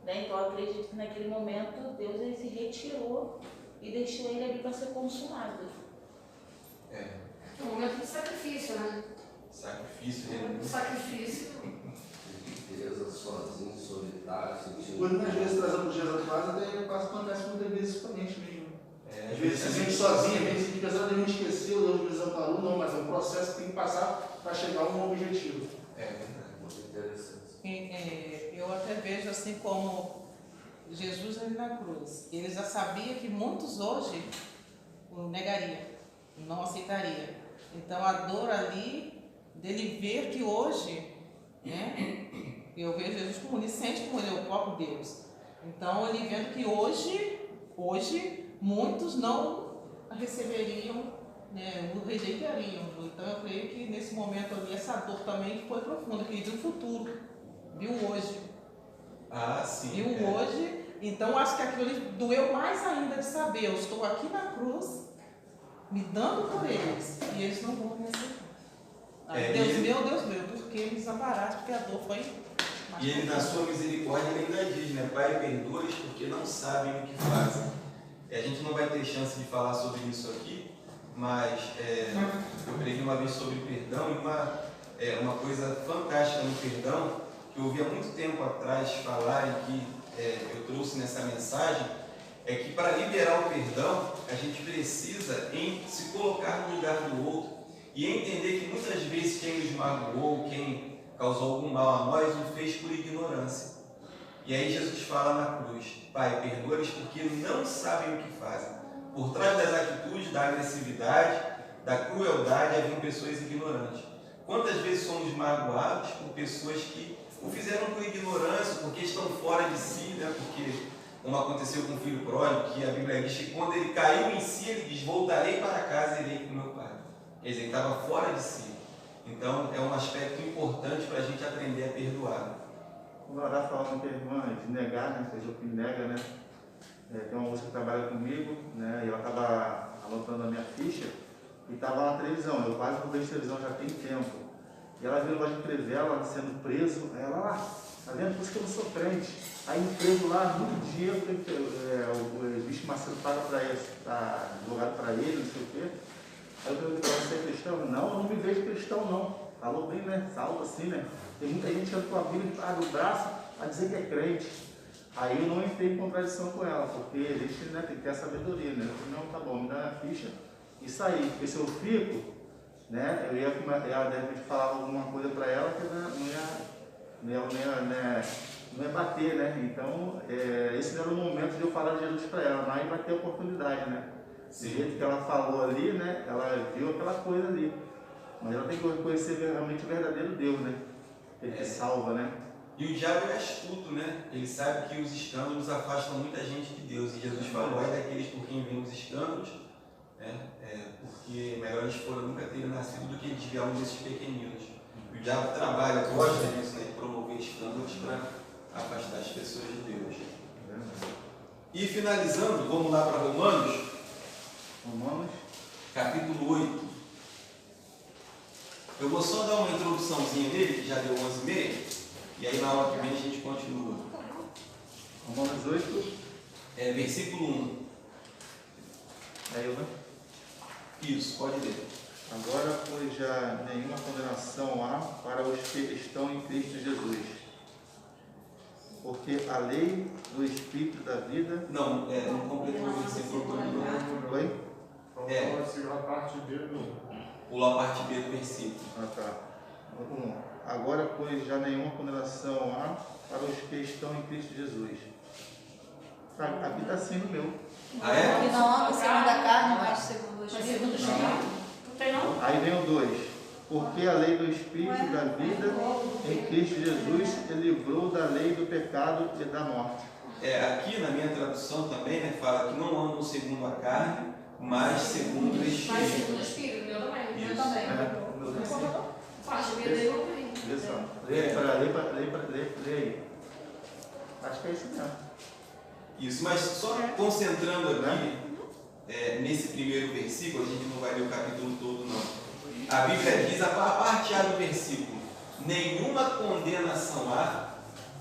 Né? Então eu acredito que naquele momento Deus ele se retirou e deixou ele ali para ser consumado. É, É um momento de sacrifício, né? sacrifício, Um momento de sacrifício. Tristeza, sozinho, solitário, sentindo. Quando às vezes trazendo os dias atuais, até quase acontece muitas vezes com a gente mesmo. É, Às vezes se sente sozinho, às vezes apesar de a gente esquecer, Deus me desamparou, não, mas é um processo que tem que passar para chegar a um objetivo. é verdade. Muito interessante. Eu até vejo assim como Jesus ali na cruz. Ele já sabia que muitos hoje o negariam, não aceitariam. Então a dor ali dele ver que hoje, né, eu vejo Jesus como onisciente, como ele é o próprio Deus. Então ele vendo que hoje muitos não receberiam, né, o rejeitariam. Então eu creio que nesse momento ali essa dor também foi profunda, que ele viu o futuro, viu hoje. Ah, sim. Viu hoje, então acho que aquilo ali doeu mais ainda de saber, eu estou aqui na cruz, me dando por eles, e eles não vão me aceitar. Deus meu, por que me desamparaste? Porque a dor foi mais E ele, na sua misericórdia, ele ainda diz, né? Pai, perdoa-os porque não sabem o que fazem. A gente não vai ter chance de falar sobre isso aqui, mas eu preguei uma vez sobre perdão e uma coisa fantástica no perdão, que eu ouvi há muito tempo atrás falarem, que eu trouxe nessa mensagem, é que para liberar o perdão, a gente precisa em se colocar no lugar do outro e entender que muitas vezes quem nos magoou, quem causou algum mal a nós, o fez por ignorância. E aí Jesus fala na cruz, Pai, perdoa-lhes porque não sabem o que fazem. Por trás das atitudes, da agressividade, da crueldade, haviam pessoas ignorantes. Quantas vezes somos magoados por pessoas que o fizeram por ignorância, porque estão fora de si, né? Porque, como aconteceu com o filho pródigo, que a Bíblia diz que quando ele caiu em si, ele diz, voltarei para casa e irei com meu pai. Quer dizer, ele estava fora de si. Então, é um aspecto importante para a gente aprender a perdoar. Quando ela está falando que a irmã de negar, né? Seja o que nega, né? Tem uma moça que trabalha comigo, né? E ela estava anotando a minha ficha e estava na televisão. Eu quase não vejo televisão já tem tempo. E ela viu o negócio de Crivella sendo preso. Aí ela, tá vendo? Por isso que eu não sou crente. Aí preso lá, muito dia, o bicho Marcelo paga para ele, tá advogado para ele, não sei o quê. Aí eu perguntei para você é cristão? Não, eu não me vejo cristão, não. Falou bem, né? Salvo assim, né? Tem muita gente que com a Bíblia do braço a dizer que é crente. Aí eu não entrei em contradição com ela, porque existe, né? Tem que ter a sabedoria, né? Eu falei, não, tá bom, me dá a ficha e sair. Porque se eu fico, né? Ela de repente falava alguma coisa para ela que não ia bater, né? Então, esse não era o momento de eu falar de Jesus para ela, mas vai ter oportunidade, né? Do jeito que ela falou ali, né? Ela viu aquela coisa ali. Mas ela tem que conhecer realmente o verdadeiro Deus, né? Ele que salva, né? E o diabo é astuto, né? Ele sabe que os escândalos afastam muita gente de Deus. E Jesus falou, é daqueles por quem vêm os escândalos, né? Porque melhor eles foram nunca terem nascido do que desviar um desses pequeninos. O diabo trabalha, gosta disso, né? De promover escândalos para afastar as pessoas de Deus. E finalizando, vamos lá para Romanos. Romanos, capítulo 8. Eu vou só dar uma introduçãozinha nele, que já deu 11h30, e aí na aula que vem a gente continua. Romanos 8. Versículo 1. É eu, né? Isso, pode ler. Agora, pois já nenhuma condenação há para os que estão em Cristo Jesus. Porque a lei do Espírito da vida... Não completou o versículo todo. Oi? Então, a parte B do... Pula a parte B do versículo. Ah, tá. Vamos lá. Agora, pois já nenhuma condenação há para os que estão em Cristo Jesus. Aqui está sendo meu. Ah, é? Que não anda segundo a carne, mas segundo o Espírito. Não tem não? Aí vem o 2. Porque a lei do Espírito da vida em Cristo Jesus te livrou da lei do pecado e da morte. Aqui na minha tradução também, né, fala que não andam segundo a carne, mas segundo o Espírito. Mas segundo o Espírito, meu também. Isso. Meu também. Parte B dele eu também. Lê só. Lê aí. Acho que é isso mesmo. Isso, mas só concentrando aqui nesse primeiro versículo, a gente não vai ler o capítulo todo não. A Bíblia diz, a parte A do versículo, nenhuma condenação há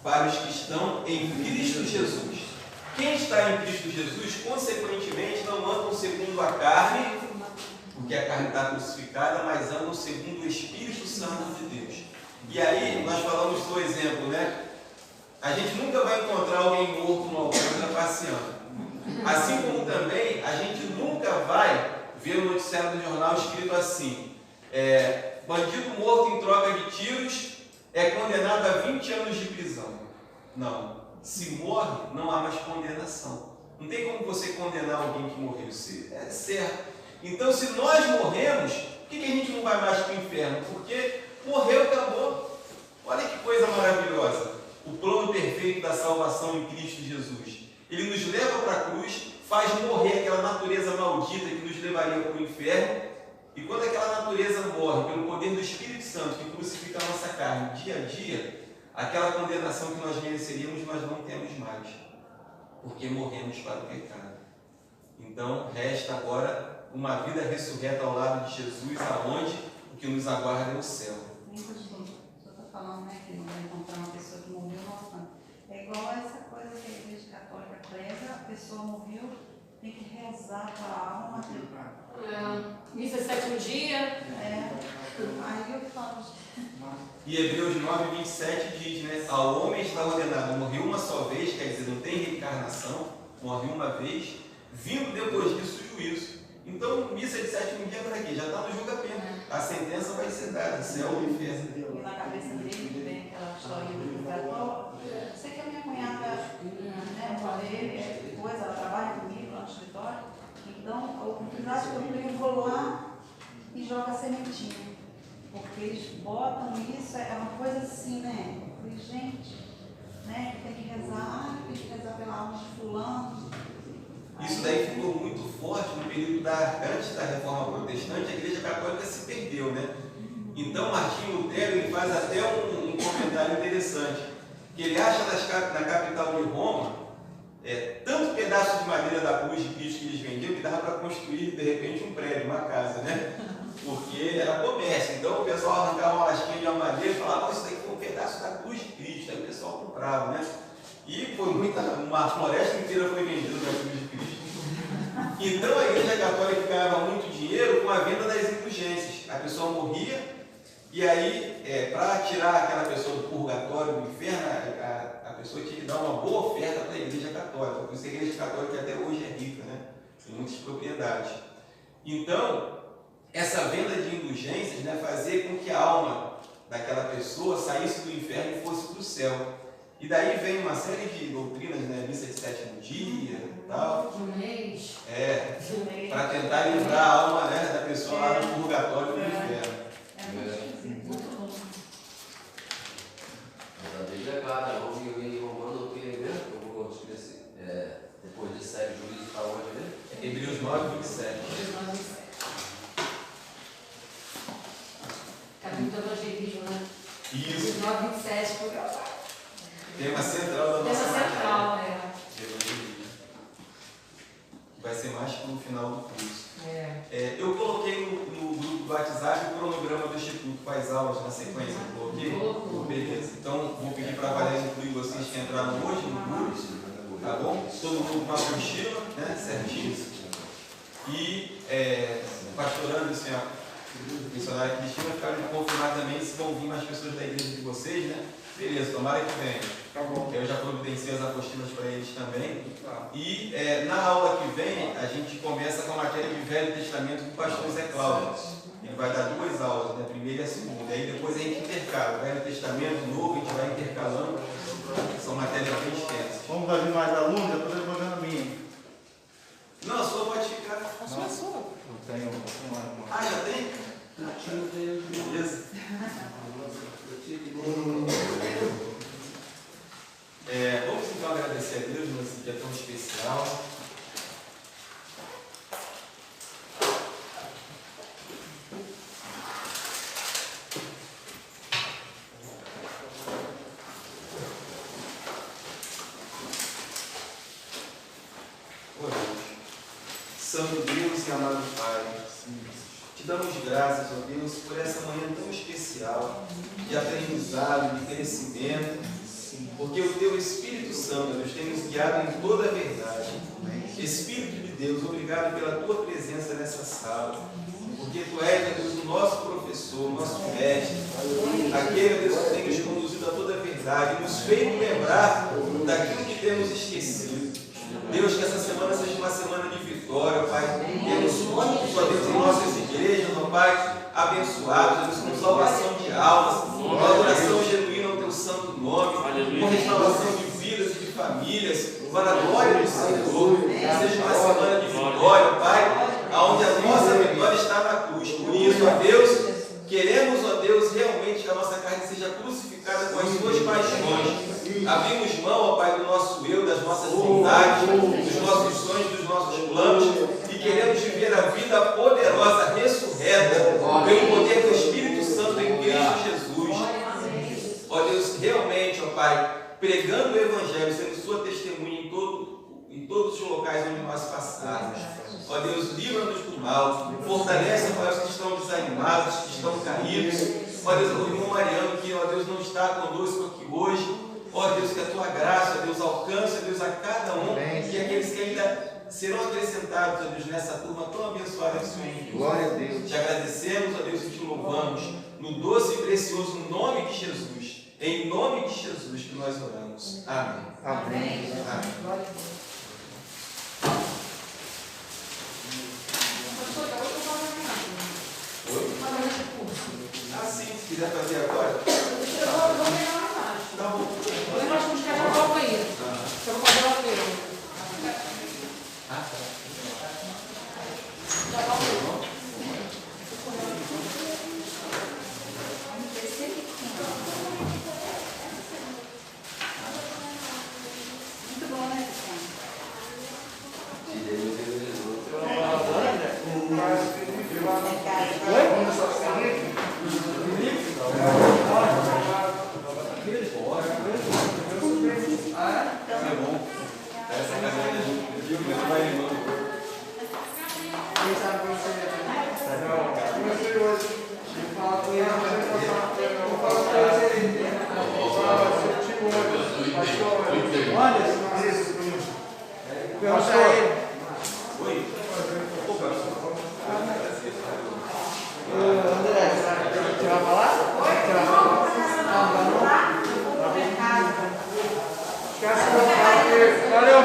para os que estão em Cristo Jesus. Quem está em Cristo Jesus, consequentemente, não andam segundo a carne, porque a carne está crucificada, mas andam segundo o Espírito Santo de Deus. E aí, nós falamos do exemplo, né? A gente nunca vai encontrar alguém morto no Alcântara passeando. Assim como também, a gente nunca vai ver no noticiário do jornal escrito assim: bandido morto em troca de tiros é condenado a 20 anos de prisão. Não. Se morre, não há mais condenação. Não tem como você condenar alguém que morreu. É certo. Então, se nós morremos, por que a gente não vai mais para o inferno? Porque morreu, acabou. Olha que coisa maravilhosa. O plano perfeito da salvação em Cristo Jesus. Ele nos leva para a cruz, faz morrer aquela natureza maldita que nos levaria para o inferno. E quando aquela natureza morre, pelo poder do Espírito Santo que crucifica a nossa carne dia a dia, aquela condenação que nós mereceríamos, nós não temos mais, porque morremos para o pecado. Então, resta agora uma vida ressurreta ao lado de Jesus, aonde o que nos aguarda é o céu. O senhor está falando, né, que não vai encontrar uma pessoa que morreu no altar. É igual a essa coisa que a Igreja Católica prega: a pessoa morreu, tem que rezar para a alma. Missa 7º dia. Aí eu falo. E Hebreus 9:27 diz, né? Ao homem está ordenado morrer uma só vez, quer dizer, não tem reencarnação, morre uma vez, vindo depois disso o juízo. Então, missa de 7º dia para quê? Já está no julgamento. A sentença vai ser dada, céu ou inferno. E na cabeça dele vem aquela historinha do purgatório. Sei que a minha cunhada, né, eu falei, depois ela trabalha comigo lá no escritório. Então, o pedaço que eu tenho, eu vou lá e jogo a sementinha. Porque eles botam isso, é uma coisa assim, né? Eu falei, gente, né, tem que rezar, tem que rezar pela alma de fulano. Isso daí ficou muito forte no período antes da Reforma Protestante. A Igreja Católica se perdeu, né? Então, Martinho Lutero ele faz até um comentário interessante, que ele acha na capital de Roma tanto pedaço de madeira da cruz de Cristo que eles vendiam que dava para construir, de repente, um prédio, uma casa, né? Porque era comércio. Então, o pessoal arrancava uma lasquinha de uma madeira e falava: isso daqui é um pedaço da cruz de Cristo. Aí o pessoal comprava, né? E foi uma floresta inteira foi vendida da cruz de Cristo. Então, a Igreja Católica ganhava muito dinheiro com a venda das indulgências. A pessoa morria e aí, para tirar aquela pessoa do purgatório, do inferno, a pessoa tinha que dar uma boa oferta para a Igreja Católica. Por isso a Igreja Católica até hoje é rica, né? Tem muitas propriedades. Então, essa venda de indulgências, né, fazia com que a alma daquela pessoa saísse do inferno e fosse para o céu. E daí vem uma série de doutrinas, né, missa de 7º dia e tal. Para tentar livrar a alma, né, da pessoa lá do purgatório e do inferno. Mas a Bíblia é clara, não em Romano, o que mesmo? Eu vou esquecer. Depois de 7 juízos para onde, né? Hebreus 9:27. Capítulo do Evangelismo, né? Isso. 9:27. Tema central da nossa Tema central, Evangelismo. Vai ser mais para o final do curso. Eu coloquei no grupo do WhatsApp o cronograma do Instituto com as aulas na sequência. Coloquei? Beleza. Então, vou pedir para a Valéria incluir vocês que entraram hoje no curso. Tá bom? Todo mundo com a apostila, né? Certinho. E pastorando, assim, a missionária Cristina, ficaram de confirmar também se vão vir mais pessoas da igreja de vocês, né? Beleza, tomara que venha. Tá bom. Eu já providenciei as apostilas para eles também. E na aula que vem, a gente começa com a matéria de Velho Testamento do pastor Zé Cláudio. Ele vai dar 2 aulas, né? A primeira e a segunda. Aí depois a gente intercala. Velho Testamento, Novo, a gente vai intercalando. São matérias bem extensas. Como vai vir mais alunos, eu estou devolvendo a minha. Não, a sua pode ficar. A sua é sua. Eu tenho uma. Ah, já tem? Beleza. Vamos então agradecer a Deus nesse dia tão especial. Santo Deus e amado Pai, te damos graças, ó Deus, por essa manhã tão especial, de aprendizado, de crescimento, Porque o Teu Espírito Santo, Deus, tem nos guiado em toda a verdade. Espírito de Deus, obrigado pela Tua presença nessa sala. Porque Tu és, Deus, o nosso professor, o nosso mestre, aquele, Deus, que tem nos conduzido a toda a verdade, e nos feito lembrar daquilo que temos esquecido. Deus, que essa semana seja uma semana de vitória, Pai. Temos cultos, ó Deus, em nossas igrejas, ó Pai, abençoados, Deus, com salvação de almas, com adoração genuína ao Teu santo nome, com restauração de vidas e de famílias, para a glória do Senhor. Que seja uma semana de vitória, Pai, onde a nossa vitória está na cruz. Por isso, ó Deus, queremos, ó Deus, realmente que a nossa carne seja crucificada com as Suas paixões. Abrimos mão, ó Pai, do nosso eu, das nossas vontades, dos nossos sonhos, dos nossos planos, e queremos viver a vida poderosa, ressurreta, pelo poder do Espírito Santo em Cristo Jesus. Ó Deus, realmente, ó Pai, pregando o Evangelho, sendo Sua testemunha em todos os locais onde nós passarmos. Ó Deus, livra-nos do mal, fortalece, ó Pai, os que estão desanimados, os que estão caídos. Ó Deus, o irmão Mariano, que, ó Deus, não está conosco aqui hoje. Ó Deus, que a Tua graça, ó Deus, alcance, ó Deus, a cada um, e aqueles que ainda serão acrescentados, ó Deus, nessa turma tão abençoada que o Senhor enviou. Glória a Deus. Te agradecemos, ó Deus, e te louvamos, no doce e precioso nome de Jesus. Em nome de Jesus que nós oramos. Amém. Amém. Amém. Ah, sim, se quiser fazer agora. Eu vou pegar uma imagem. Tá bom. Depois nós vamos quebrar o banheiro. Eu vou fazer o apelo. Ah, Muito bom, né, Valeu,